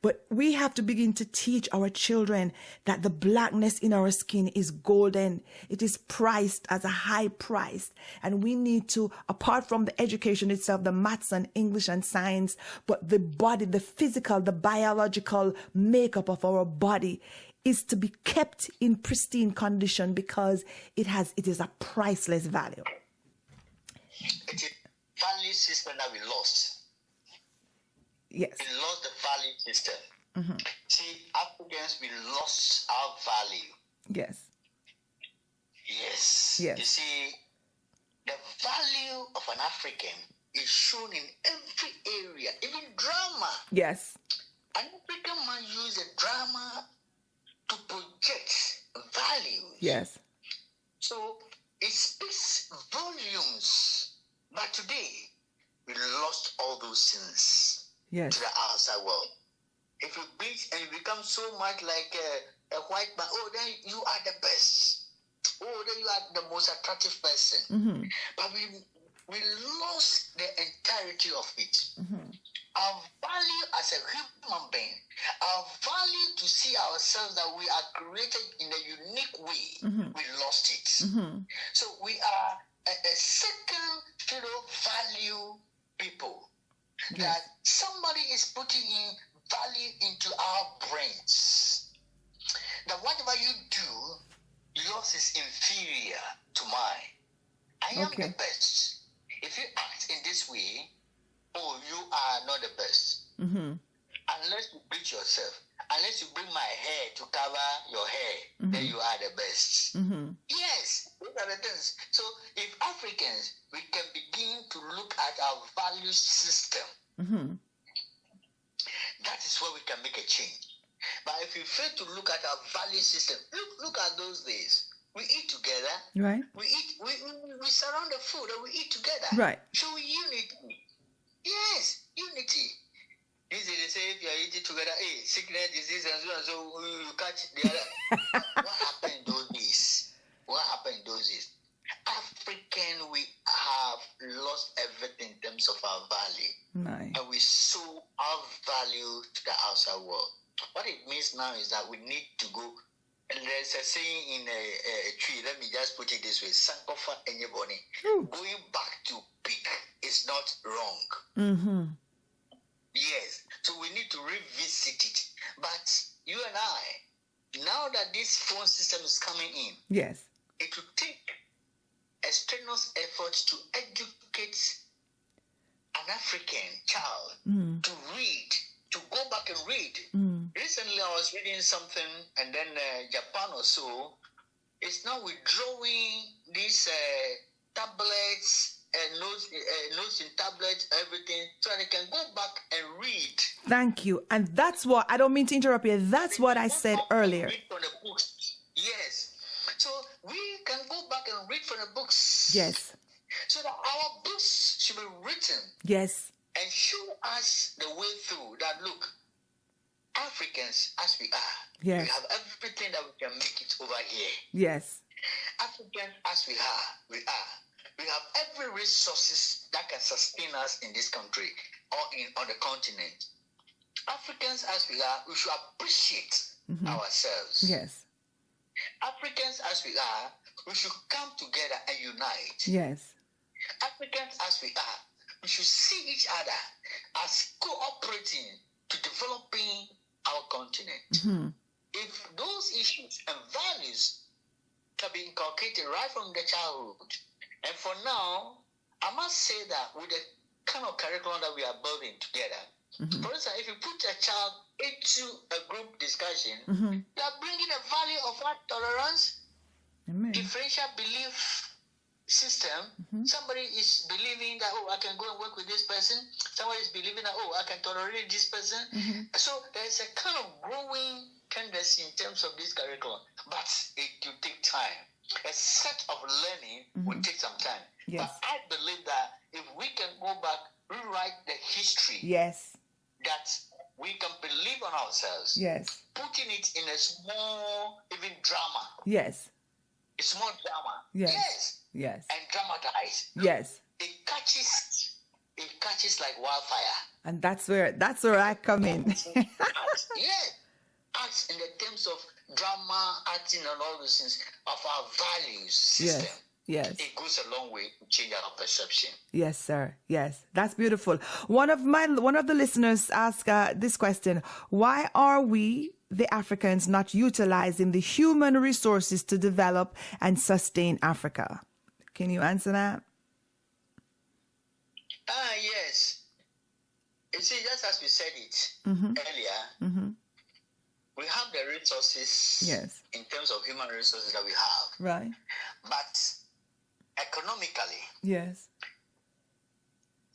But we have to begin to teach our children that the blackness in our skin is golden. It is priced as a high price. And we need to, apart from the education itself, the maths and English and science, but the body, the physical, the biological makeup of our body is to be kept in pristine condition because it is a priceless value. It is value system that we lost. Yes. We lost the value system. Mm-hmm. See, Africans, we lost our value. Yes. Yes. Yes. You see, the value of an African is shown in every area, even drama. Yes. An African man uses a drama to project values. Yes. So it speaks volumes. But today, we lost all those things. Yes. To the outside world. If you bleach and you become so much like a white man, then you are the best. Then you are the most attractive person. Mm-hmm. But we lost the entirety of it. Mm-hmm. Our value as a human being, our value to see ourselves that we are created in a unique way, mm-hmm. we lost it. Mm-hmm. So we are a second value people. Yes. That somebody is putting in value into our brains. That whatever you do, yours is inferior to mine. I am the best. If you act in this way, you are not the best. Mm-hmm. Unless you bleach yourself. unless you bring my hair to cover your hair, then you are the best. Yes, those are the things. So if Africans, we can begin to look at our value system, that is where we can make a change. But if we fail to look at our value system, look at those days. We eat together. Right. We surround the food and we eat together. Right. Show unity. Yes, unity. These days they say if you are eating together, hey, sickness, disease, and so you catch the other. What happened in those days? What happened in those days? African, we have lost everything in terms of our value. Nice. And we sold our value to the outside world. What it means now is that we need to go. And there's a saying in a tree, let me just put it this way, Sankofa Enyeboni. Going back to peak is not wrong. Yes. So we need to revisit it. But you and I, now that this phone system is coming in, Yes. it will take a strenuous effort to educate an African child to read, to go back and read. Recently, I was reading something, and then Japan or so is now withdrawing these tablets and notes in tablets, everything, so they can go back and read. Thank you. And that's what, I don't mean to interrupt you, that's what I said earlier. Read from the books. Yes. So we can go back and read from the books. Yes. So that our books should be written Yes. and show us the way through that, look, Africans as we are, Yes. we have everything that we can make it over here. Yes. Africans as we are, we have every resources that can sustain us in this country or on the continent. Africans as we are, we should appreciate ourselves. Yes. Africans as we are, we should come together and unite. Yes. Africans as we are, we should see each other as cooperating to developing our continent. If those issues and values can be inculcated right from the childhood, and for now, I must say that with the kind of curriculum that we are building together, for instance, if you put a child into a group discussion, you are bringing the value of that tolerance, Amen. differential belief system. Somebody is believing that, oh, I can go and work with this person. Somebody is believing that, oh, I can tolerate this person. So there's a kind of growing tendency in terms of this curriculum, but it will take time. A set of learning will take some time. Yes. But I believe that if we can go back, rewrite the history, Yes. that we can believe on ourselves, Yes. putting it in a small, even drama, Yes. a small drama. Yes. Yes. Yes. And dramatize. Yes. It catches like wildfire. And that's where I come in. Yes. Acts in the terms of drama, acting, and all those things of our values system. Yes. Yes. It goes a long way to change our perception. Yes, sir. Yes, that's beautiful. One of the listeners asked this question: why are we, the Africans, not utilizing the human resources to develop and sustain Africa? Can you answer that? Yes. You see, just as we said it earlier, we have the resources. Yes. In terms of human resources that we have, Right. but economically, Yes.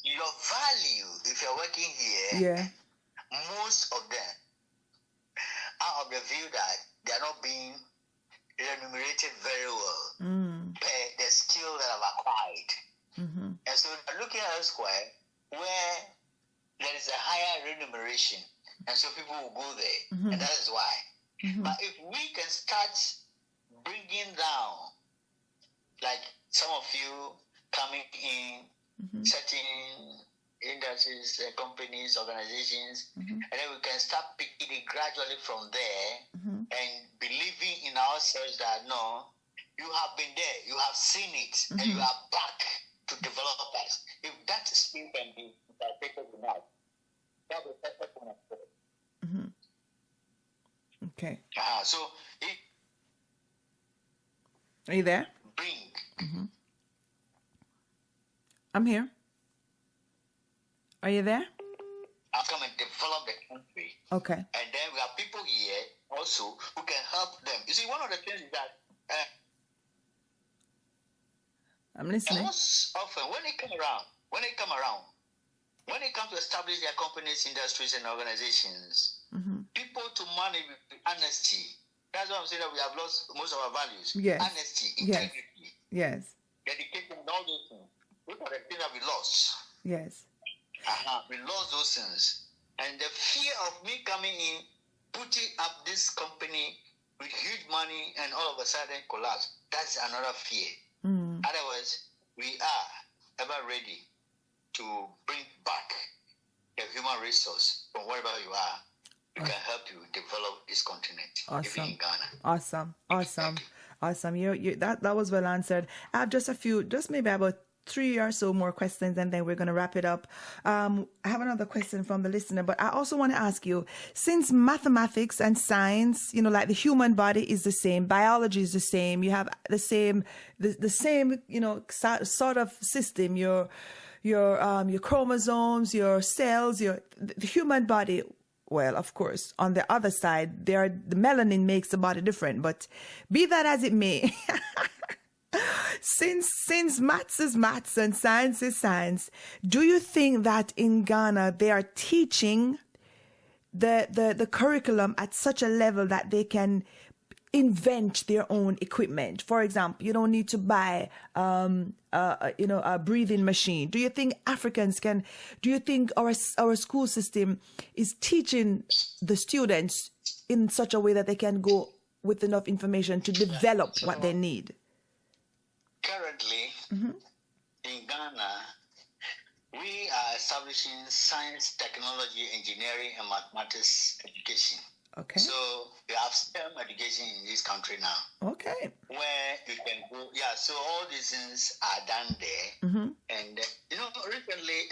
your value, if you're working here, Yeah. most of them are of the view that they are not being remunerated very well per the skill that I've acquired. And so they're looking elsewhere where there is a higher remuneration, and so people will go there, and that is why. But if we can start bringing down, like some of you coming in, certain industries, companies, organizations, and then we can start picking it gradually from there and believing in ourselves that no, you have been there, you have seen it, and you are back to develop us. If that skill can be taken enough, that will help us. Okay. So it Are you there? bring I'm here. Are you there? I'll come and develop the country. Okay. And then we have people here also who can help them. You see, one of the things is that I'm listening. most often when they come around, when they come to establish their companies, industries, and organizations, people to manage with honesty. That's why I'm saying that we have lost most of our values. Yes. Honesty, Yes. integrity, Yes. dedication, and all those things. Those are the things that we lost. Yes. We lost those things. And the fear of me coming in, putting up this company with huge money and all of a sudden collapse, that's another fear. Otherwise, we are ever ready to bring back the human resource from wherever you are. We can help you develop this continent, even in Ghana. Awesome. That was well answered. I have just maybe about 3 or so more questions, and then we're going to wrap it up. I have another question from the listener, but I also want to ask you, since mathematics and science, like the human body is the same, biology is the same, you have the same, sort of system, your chromosomes, your cells, the human body. Well, of course, on the other side, the melanin makes the body different, but be that as it may, since maths is maths and science is science, do you think that in Ghana they are teaching the curriculum at such a level that they can invent their own equipment? For example, you don't need to buy a breathing machine. Do you think Africans can? Do you think our school system is teaching the students in such a way that they can go with enough information to develop what they need? Currently, in Ghana, we are establishing science, technology, engineering, and mathematics education. Okay. So we have STEM education in this country now. Okay. Where you can go. Yeah, so all these things are done there. And, recently,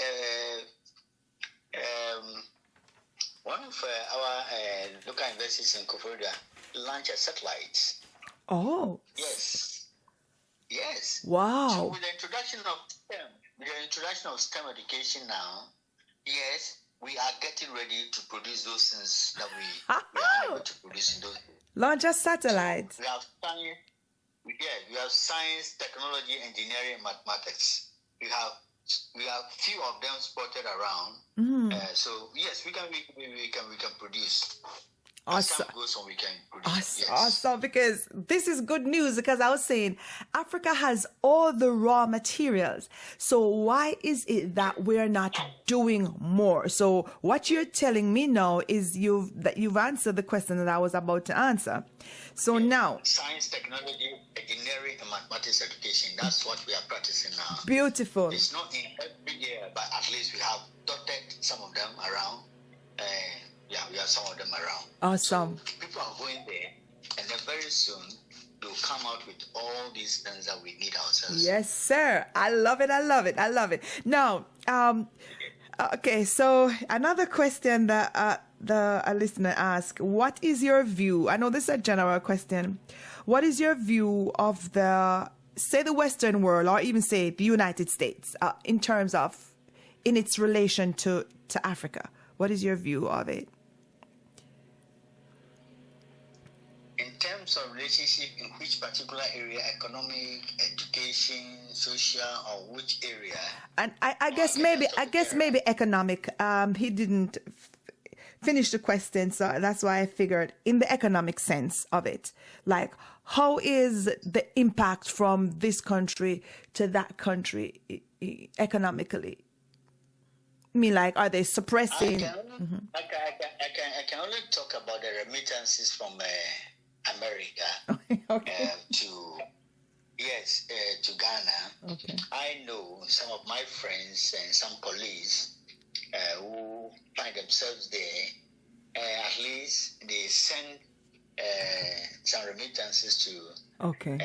one of our local universities in Koforidua launched a satellite. Oh. Yes. Wow. So with the introduction of STEM education now, yes, we are getting ready to produce those things that we are able to produce in those. Launch a satellite. We have science, technology, engineering, mathematics. We have few of them spotted around. So yes, we can produce. Awesome. Goes on, we can produce. Yes. Awesome, because this is good news, because I was saying Africa has all the raw materials. So why is it that we're not doing more? So what you're telling me now is you've answered the question that I was about to answer. So now, science, technology, engineering, and mathematics education, that's what we are practicing now. Beautiful. It's not in every year, but at least we have dotted some of them around. Yeah, we have some of them around. Awesome. So people are going there, and then very soon they'll come out with all these things that we need ourselves. Yes, sir. I love it. Now, okay, so another question that a listener asked, what is your view? I know this is a general question. What is your view of the Western world, or even say the United States, in its relation to Africa? What is your view of it? In terms of relationship, in which particular area, economic, education, social, or which area? And I guess maybe economic. He didn't finish the question, so that's why I figured in the economic sense of it. Like, how is the impact from this country to that country economically? I mean, like, are they suppressing? I can only talk about the remittances from America okay. to Ghana. Okay. I know some of my friends and some colleagues who find themselves there. At least they send some remittances to their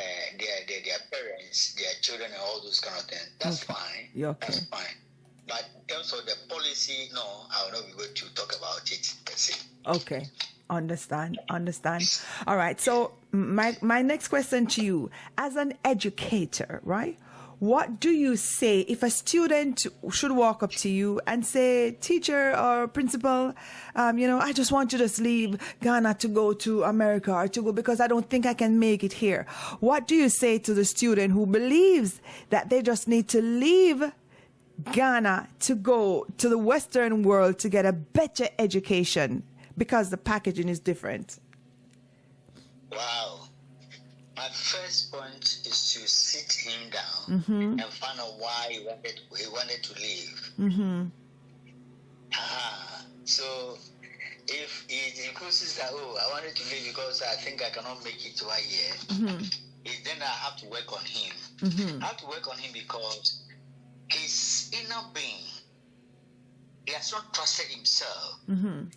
parents, their children, and all those kind of things. That's fine. Yeah, okay. That's fine. But in terms of the policy, no, I will not be able to talk about it. That's it. Okay. Understand. All right. So my next question to you, as an educator, right? what do you say if a student should walk up to you and say, teacher or principal, I just want you to just leave Ghana to go to America or to go because I don't think I can make it here. What do you say to the student who believes that they just need to leave Ghana to go to the Western world to get a better education because the packaging is different? Wow. My first point is to sit him down and find out why he wanted to leave. So if he includes that, I wanted to leave because I think I cannot make it to a year, then I have to work on him. I have to work on him because his inner being, he has not trusted himself.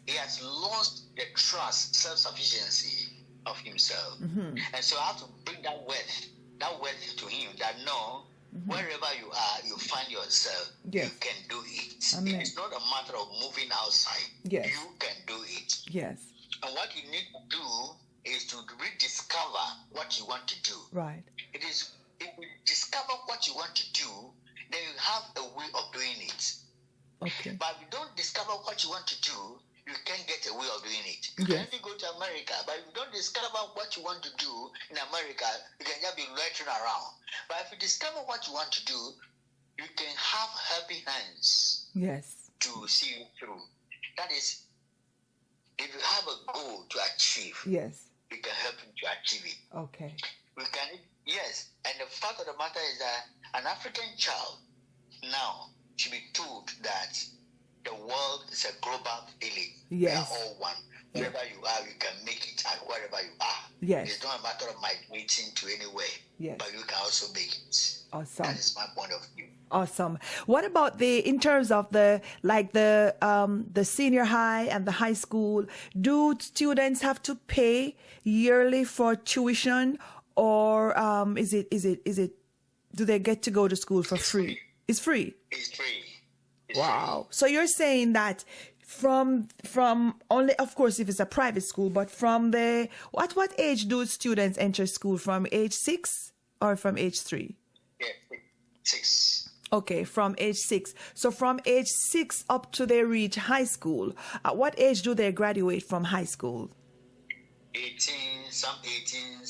He has lost the trust, self-sufficiency of himself. And so I have to bring that worth to him, that no, wherever you are, you find yourself, you can do it. Amen. It is not a matter of moving outside. Yes. You can do it. Yes. And what you need to do is to rediscover what you want to do. Right. It is, if you discover what you want to do, then you have a way of doing it. Okay. But if you don't discover what you want to do, you can't get a way of doing it. You Yes. can go to America, but if you don't discover what you want to do in America, you can just be loitering around. But if you discover what you want to do, you can have helping hands Yes. to see you through. That is, if you have a goal to achieve, Yes. we can help you to achieve it. Okay. We can, yes. And the fact of the matter is that an African child now should be told that the world is a global village. Yes. We are all one. Wherever you are, you can make it at wherever you are. Yes. It's not a matter of migrating to anywhere. Yes. But you can also make it. Awesome. That is my point of view. Awesome. What about in terms of the senior high and the high school? Do students have to pay yearly for tuition, or is it? Do they get to go to school for free? It's free. It's free. It's Wow. So you're saying that from only, of course, if it's a private school, but from what age do students enter school? From age 6 or from age 3? free. Yeah, 6. Okay, from age 6. So from age 6 up to they reach high school, at what age do they graduate from high school? 18, some 16,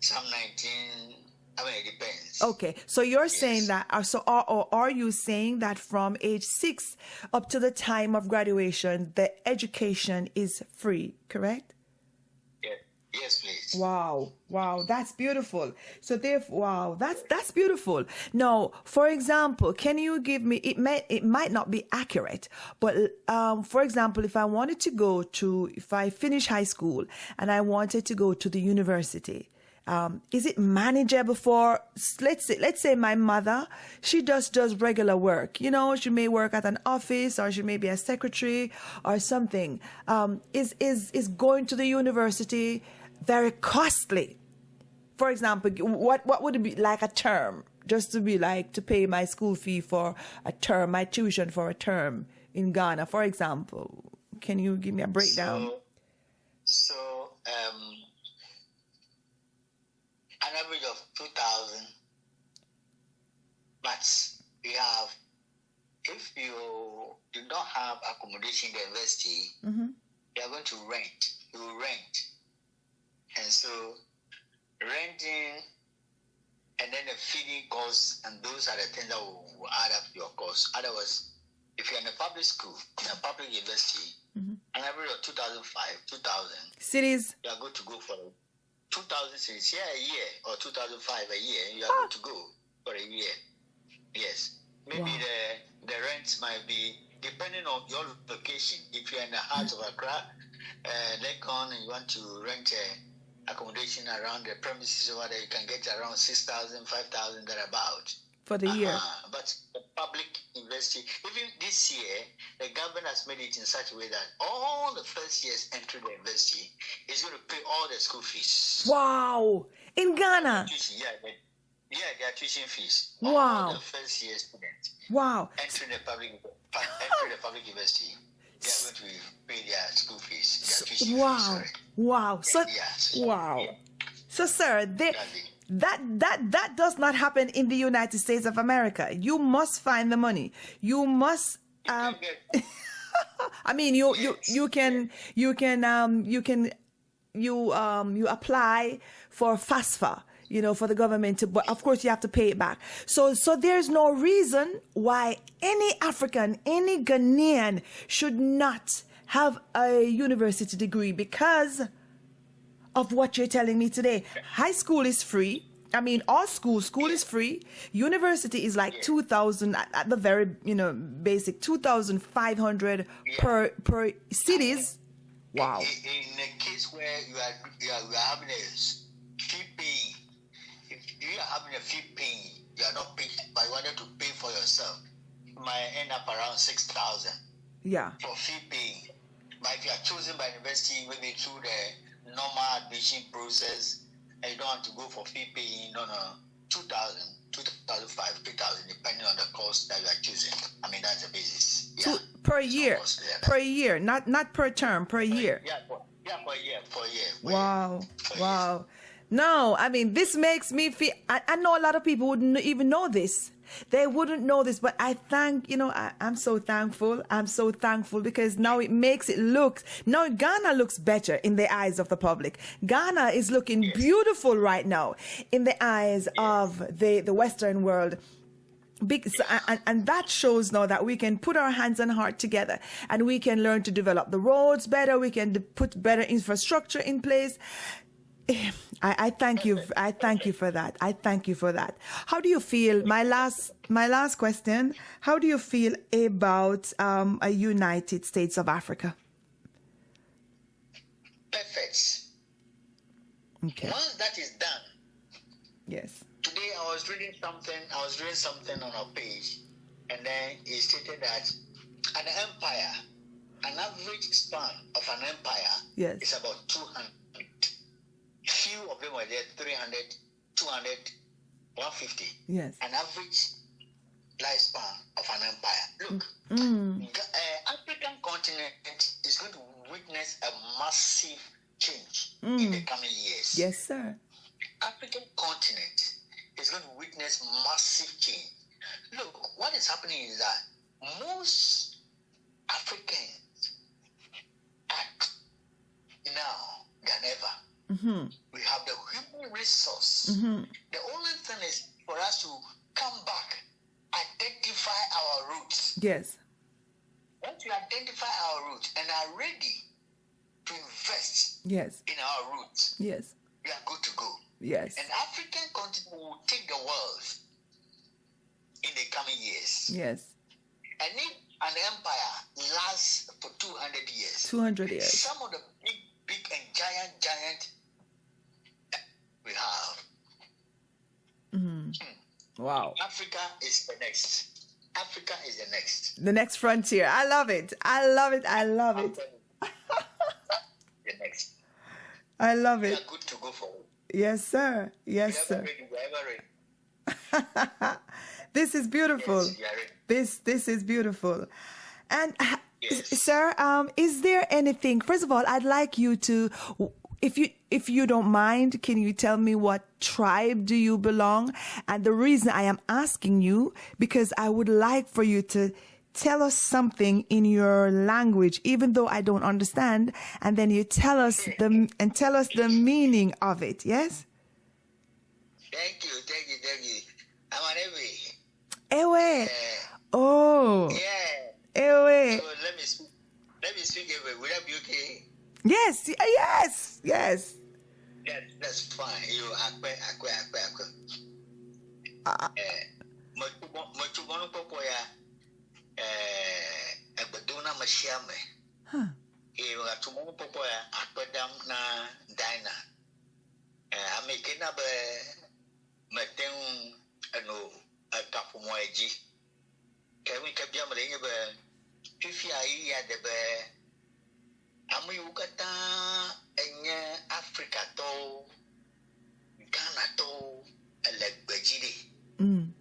some 19. I mean, it depends. Okay, so you're saying that, or are you saying that from age 6 up to the time of graduation, the education is free, correct? Yeah. Yes, please. Wow, that's beautiful. So that's beautiful. Now, for example, can you give me, it might not be accurate, but for example, if I finish high school and I wanted to go to the university, is it manageable for, let's say my mother, she just does regular work. She may work at an office, or she may be a secretary or something. Is going to the university very costly? For example, what would it be like a term, just to be like to pay my school fee for a term, my tuition for a term in Ghana, for example? Can you give me a breakdown? So an average of 2,000. But we have, if you do not have accommodation in the university, you are going to rent. You will rent. And so renting, and then the feeding costs, and those are the things that will add up to your costs. Otherwise, if you're in a public school, in a public university, an average of 2,005, 2,000. Cities? You are good to go for 2,000 cities, a year, or 2,005 a year. You are good to go for a year. Yes. Maybe the rent might be depending on your location. If you're in the heart of Accra, Lekon, and you want to rent accommodation around the premises over there, you can get around 6,000, 5,000 thereabout. For the year. But the public university, even this year, the government has made it in such a way that all the first years entering the university is going to pay all the school fees. Wow! In Ghana? Their tuition fees. Wow. All the first year students. Wow. Entering the public university, they are going to pay their school fees. Their tuition fees, sorry. Wow. So, Yes. wow. Yeah. So, sir, That does not happen in the United States of America. You must find the money. You must. I mean, you apply for FAFSA, for the government to, but of course you have to pay it back. So there's no reason why any African, any Ghanaian should not have a university degree because of what you're telling me today. High school is free. I mean, all school is free. University is like 2,000 at the very, basic 2,500 per cities. Wow. In a case where you are having a fee paying, if you are having a fee paying, you are not paying, but you wanted to pay for yourself, you might end up around 6,000. Yeah. For fee paying. But if you are chosen by university, maybe through the normal admission process, and you don't have to go for fee paying, 2,000, 2,500, 3,000, depending on the course that you are choosing. I mean, that's the basis. Yeah. Per year. Per year, not per term, per year. Yeah, per year. Wow. No, I mean, this makes me feel, I know a lot of people wouldn't even know this. They wouldn't know this, but I'm so thankful. I'm so thankful because now it makes it look, now Ghana looks better in the eyes of the public. Ghana is looking beautiful right now in the eyes of the Western world. And that shows now that we can put our hands and heart together and we can learn to develop the roads better. We can put better infrastructure in place. I thank you. I thank you for that. I thank you for that. How do you feel? My last question. How do you feel about a United States of Africa? Perfect. Okay. Once that is done. Yes. Today I was reading something on our page, and then it stated that an empire, an average span of an empire, is about 200. Few of them were there, 300, 200, 150. Yes. An average lifespan of an empire. Look, African continent is going to witness a massive change in the coming years. Yes, sir. African continent is going to witness massive change. Look, what is happening is that most Africans act now than ever. Mm-hmm. We have the human resource. Mm-hmm. The only thing is for us to come back, identify our roots. Yes. Once we identify our roots and are ready to invest in our roots, we are good to go. Yes. An African continent will take the world in the coming years. Yes. And if an empire lasts for 200 years, 200 years. Some of the big and giant we have. Mm-hmm. Wow. Africa is the next. Africa is the next. The next frontier. I love it. I love it. I love it. The next. I love it. We are good to go forward. Yes, sir. Yes, sir. We're ever ready. This is beautiful. Yes, we are ready. This is beautiful. And sir, is there anything? First of all, I'd like you to, if you don't mind, can you tell me what tribe do you belong? And the reason I am asking you because I would like for you to tell us something in your language, even though I don't understand, and then you tell us the meaning of it. Yes. Thank you. I'm on Ewe. Oh. Yeah. Ewe. So let me speak Ewe. Will that be okay? Yes. Yes, that's fine. You akwe. Mochubono popoya. Egbedona mashiame. Huh. Atumono popoya akpedam na dina. Amekena be meten ano akafumoeji. Kemi kabia mlenye be fifi ayi ya de be amu yukata enye Africa to Ghana to elegbejide.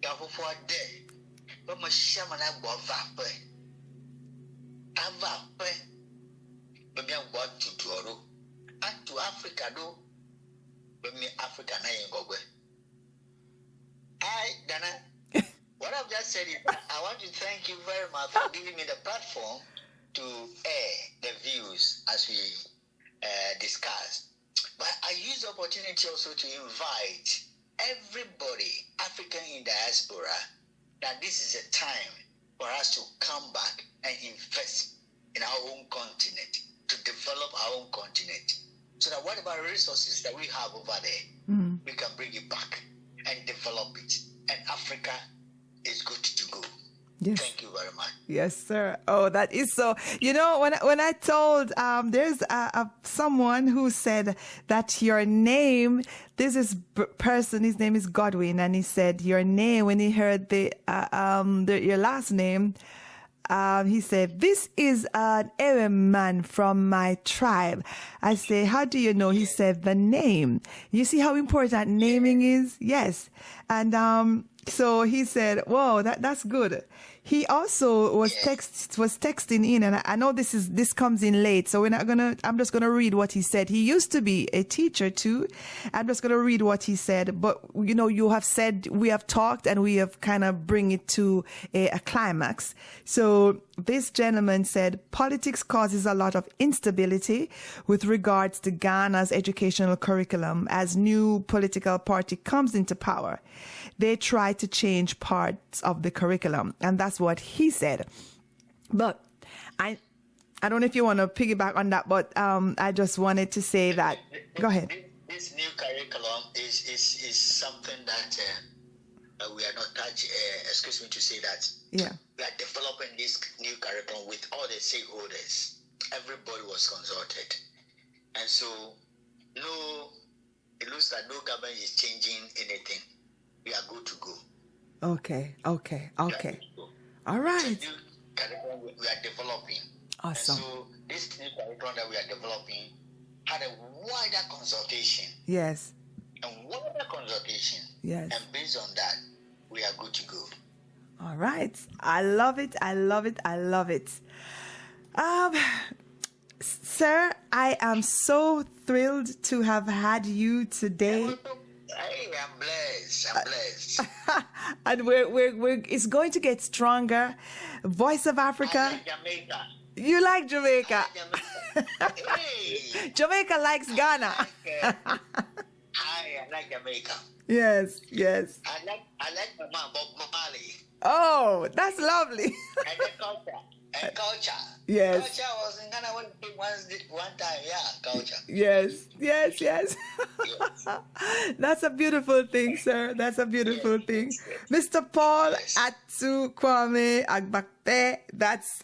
Kafufo de be mashama na gbo vape. Avape be bia gbo tutuoro. Atu Africa do be mi Africa na yengogwe. Hi, Dana. What I've just said is I want to thank you very much for giving me the platform to air the views as we discuss. But I use the opportunity also to invite everybody, African in diaspora, that this is a time for us to come back and invest in our own continent, to develop our own continent, so that whatever resources that we have over there, we can bring it back and develop it. And Africa is good to go. Yes. Thank you very much. Yes, sir. Oh, that is so. You know, when I told, there's someone who said that your name, this is person, his name is Godwin, and he said your name, when he heard your last name, he said, this is an Arab man from my tribe. I say, how do you know? He said, the name. You see how important naming is? Yes. So he said, whoa, that's good. He also was texting in, and I know this comes in late, so I'm just gonna read what he said. He used to be a teacher too. I'm just gonna read what he said. But you know, you have said, we have talked and we have kind of bring it to a climax. So this gentleman said, politics causes a lot of instability with regards to Ghana's educational curriculum as new political party comes into power. They try to change parts of the curriculum, and that's what he said. But I don't know if you want to piggyback on that, but I just wanted to say that. Go ahead. This new curriculum is something that we are not touching. Excuse me to say that. Yeah. We are developing this new curriculum with all the stakeholders. Everybody was consulted, and so it looks like no government is changing anything. We are good to go. Okay. All right. It's a new curriculum we are developing. Awesome. And so this new curriculum that we are developing had a wider consultation. Yes. And wider consultation. Yes. And based on that, we are good to go. All right. I love it. Sir, I am so thrilled to have had you today. Hey, I'm blessed. And it's going to get stronger. Voice of Africa. I like Jamaica. You like Jamaica. Hey. Jamaica likes Ghana. I like Jamaica. Yes. I like my mom, Bob Marley. Oh, that's lovely. And the culture. Yes. Culture was in Ghana one time. Yeah, culture. Yes. That's a beautiful thing, sir. That's a beautiful thing. Mr. Paul Atsu Kwame Agbakpe.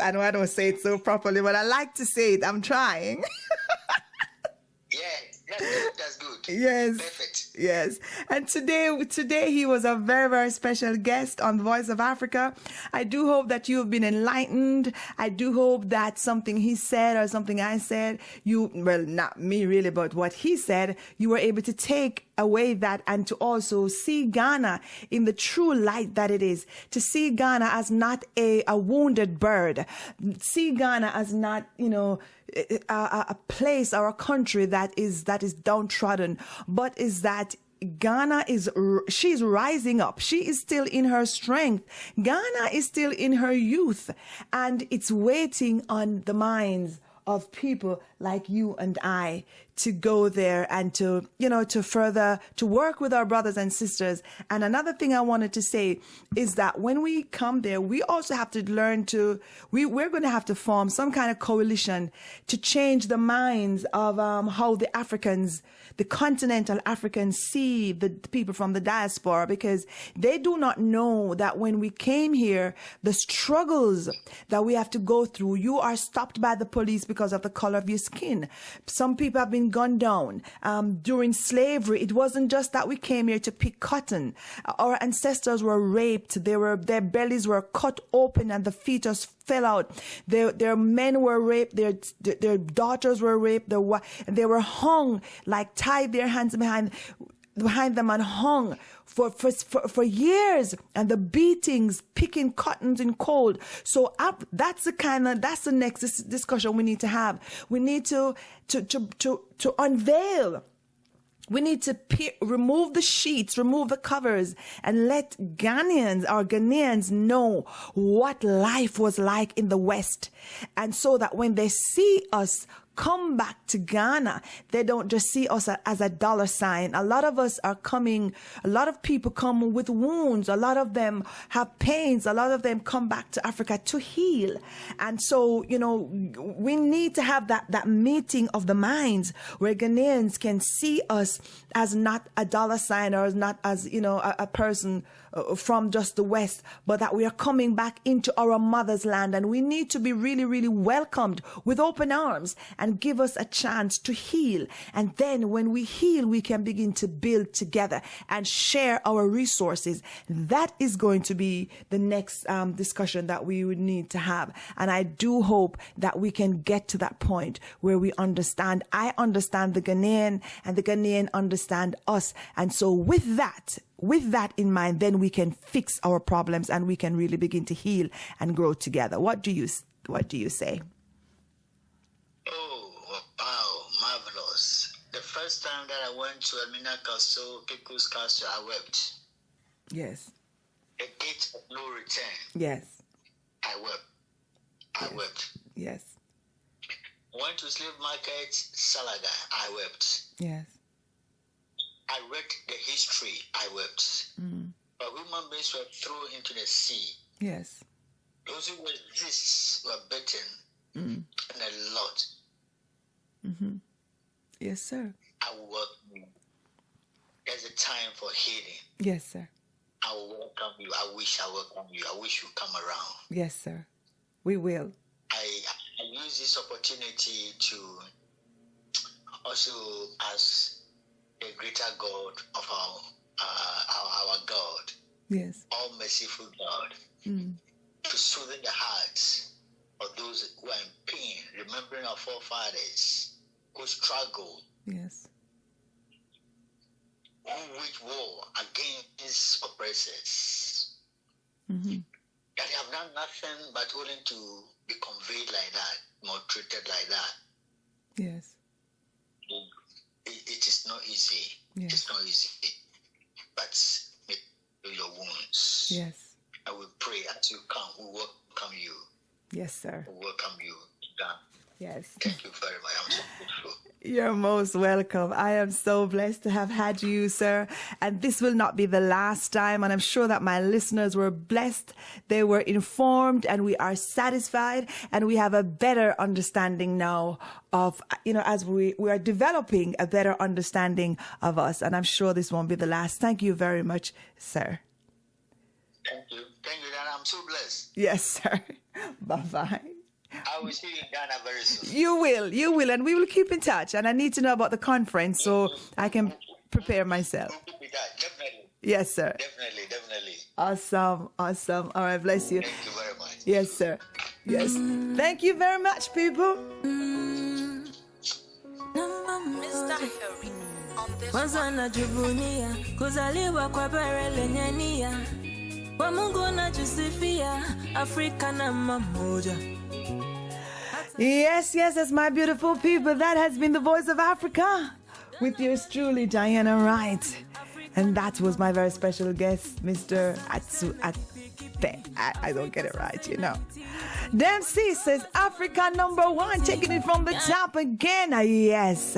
I know I don't say it so properly, but I like to say it. I'm trying. That's good. Yes. Perfect. Yes. And today he was a very, very special guest on the Voice of Africa. I do hope that you have been enlightened. I do hope that something he said or something I said, not me really, but what he said, you were able to take away that and to also see Ghana in the true light that it is, to see Ghana as not a wounded bird, see Ghana as not, a place or a country that is downtrodden, but is that Ghana she's rising up. She is still in her strength. Ghana is still in her youth, and it's waiting on the minds of people like you and I to go there and to further to work with our brothers and sisters. And another thing I wanted to say is that when we come there, we also have to learn we're going to have to form some kind of coalition to change the minds of how the continental Africans see the people from the diaspora, because they do not know that when we came here, the struggles that we have to go through. You are stopped by the police because of the color of your skin. Some people have been gunned down. During slavery, it wasn't just that we came here to pick cotton. Our ancestors were raped. Their bellies were cut open and the fetus fell out. Their men were raped. Their daughters were raped. They were hung, like tied their hands behind them and hung for years, and the beatings, picking cottons in cold. So that's the next discussion we need to have. We need to unveil We need to remove the sheets, remove the covers, and let Ghanaians know what life was like in the West. And so that when they see us come back to Ghana, they don't just see us as a dollar sign. A lot of us are coming, a lot of people come with wounds. A lot of them have pains. A lot of them come back to Africa to heal. And so, we need to have that meeting of the minds where Ghanaians can see us as not a dollar sign or not as, a person from just the West, but that we are coming back into our mother's land. And we need to be really, really welcomed with open arms and give us a chance to heal. And then when we heal, we can begin to build together and share our resources. That is going to be the next discussion that we would need to have. And I do hope that we can get to that point where we understand. I understand the Ghanaian and the Ghanaian understand us. And so with that in mind, then we can fix our problems and we can really begin to heal and grow together. What do you say? Oh, wow, marvelous. The first time that I went to Amina Castle, Kiku's Castle, I wept. Yes. The gate of no return. Yes. I wept. I wept. Yes. Went to slave market, Salaga, I wept. Yes. I read the history, I wept. But human beings were thrown into the sea. Yes. Those who were beaten, and a lot. Mm-hmm. Yes, sir. I will welcome you. There's a time for healing. Yes, sir. I will welcome you. I wish I welcome you. I wish you come around. Yes, sir. We will. I use this opportunity to also ask the greater God of our God, yes, all merciful God, to soothe the hearts of those who are in pain, remembering our forefathers who struggled, yes, who waged war against oppressors, that they have done nothing but willing to be conveyed like that, maltreated like that. Yes. It is not easy. Yes. It's not easy. But your wounds. Yes. I will pray as you come. We welcome you. Yes, sir. We welcome you. God. Yes. Thank you very much. I'm so grateful. You're most welcome. I am so blessed to have had you, sir. And this will not be the last time. And I'm sure that my listeners were blessed. They were informed and we are satisfied. And we have a better understanding now of, as we are developing a better understanding of us. And I'm sure this won't be the last. Thank you very much, sir. Thank you. Thank you, Dana. I'm so blessed. Yes, sir. Bye-bye. I will see you in Ghana very soon. You will, and we will keep in touch. And I need to know about the conference so I can prepare myself. We'll keep it that. Definitely. Yes, sir. Definitely. Awesome. All right, bless you. Thank you very much. Yes, sir. Yes. Thank you very much, people. Mr. Harry on this Wazana juvunia kuzaliwa kwa bara lenye nia kwa Mungu na jusifia Afrika na mamoja. Yes, that's my beautiful people. That has been the Voice of Africa with yours truly, Diana Wright. And that was my very special guest, Mr. Atsu. I don't get it right, Dempsey says, Africa #1, taking it from the top again. Yes.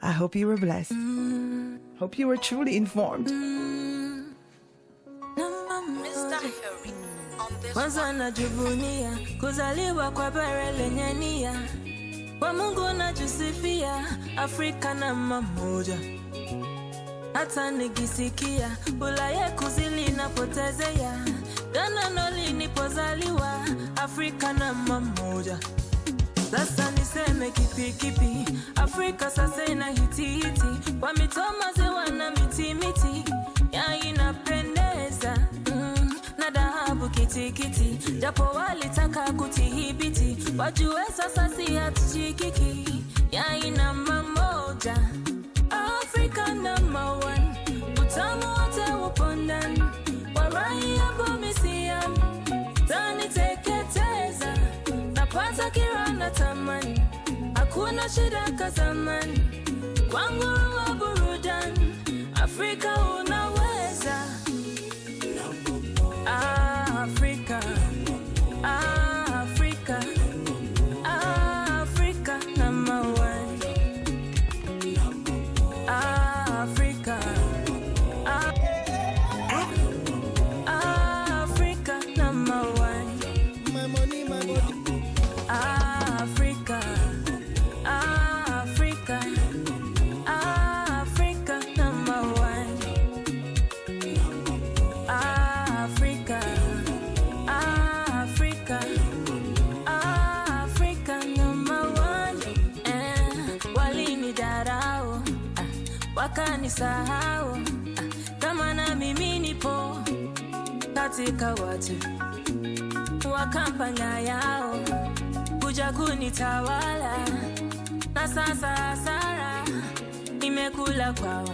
I hope you were blessed. Hope you were truly informed. Mr. Harry on this Wazana juvunia kuzaliwa kwa bara lenye nia kwa Mungu na jusifia Afrika na mamoja. Hata nikisikia Ulaya kuzili napotezea Ghana noli nipozaliwa Afrika na mamoja. Sasa niseme kipi Afrika sasa ina hiti kwa mitoma zewa na miti ya inapendeza na dhahabu kiti japo walitaka kutihibiti wajue sasa si hatujikiki ya ina mamoja. Africa #1 utamu wote upo ndani warai yako misiam tani teketeza napata kila natamani hakuna shida kazamani kwangu wa buru one. Africa unaweza. Africa, Africa, Africa number one. Africa, Africa number one. My money, my body. Africa, Africa, Africa number one. Africa, Africa, Africa number one. Walinidarau, wakanisahau, kama na mimi nipo katika watu wa kampanya yao kuja kunitawala, na sasa hasara nimekula kwao.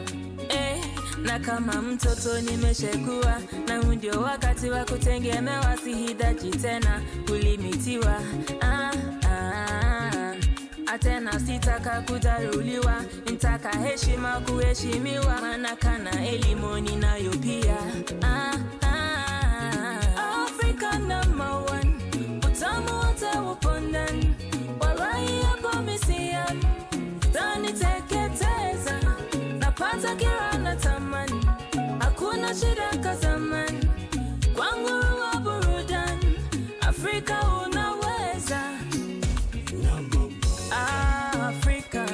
Na kama mtoto nimeshekua, na ndio wakati wa kutengemewa, sihitaji tena kulimitiwa. Tena sitaka kudharuliwa, nitaka heshima kuheshimiwa, maana kana elimu ninayo pia. Africa number one, utamu wote upo ndani, wallahi hapo misia, taniteketeza, napata kila natamani, hakuna shida kazamani, kwangu wa burudani, Afrika unaweza. Africa,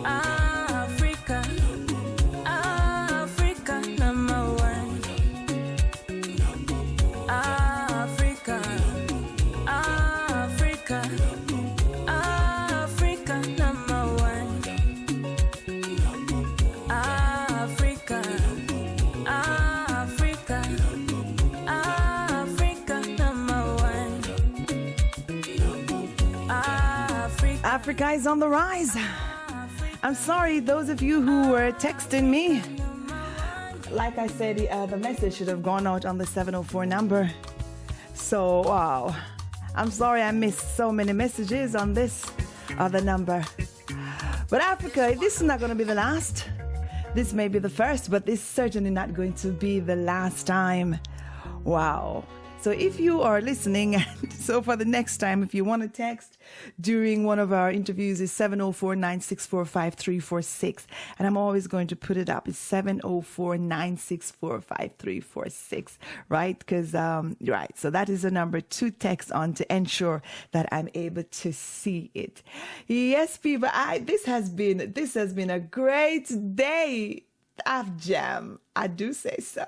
Africa, Africa number one. Africa, Africa, Africa number one. Africa, Africa, Africa number one. Africa is on the rise. I'm sorry, those of you who were texting me. Like I said, the message should have gone out on the 704 number. So, wow. I'm sorry I missed so many messages on this other number. But Africa, this is not going to be the last. This may be the first, but this is certainly not going to be the last time. Wow. So if you are listening, so for the next time, if you want to text during one of our interviews, is 704-964-5346. And I'm always going to put it up. It's 704-964-5346, right? Because, right. So that is the number to text on to ensure that I'm able to see it. Yes, people, this has been a great day. Afjam. I do say so.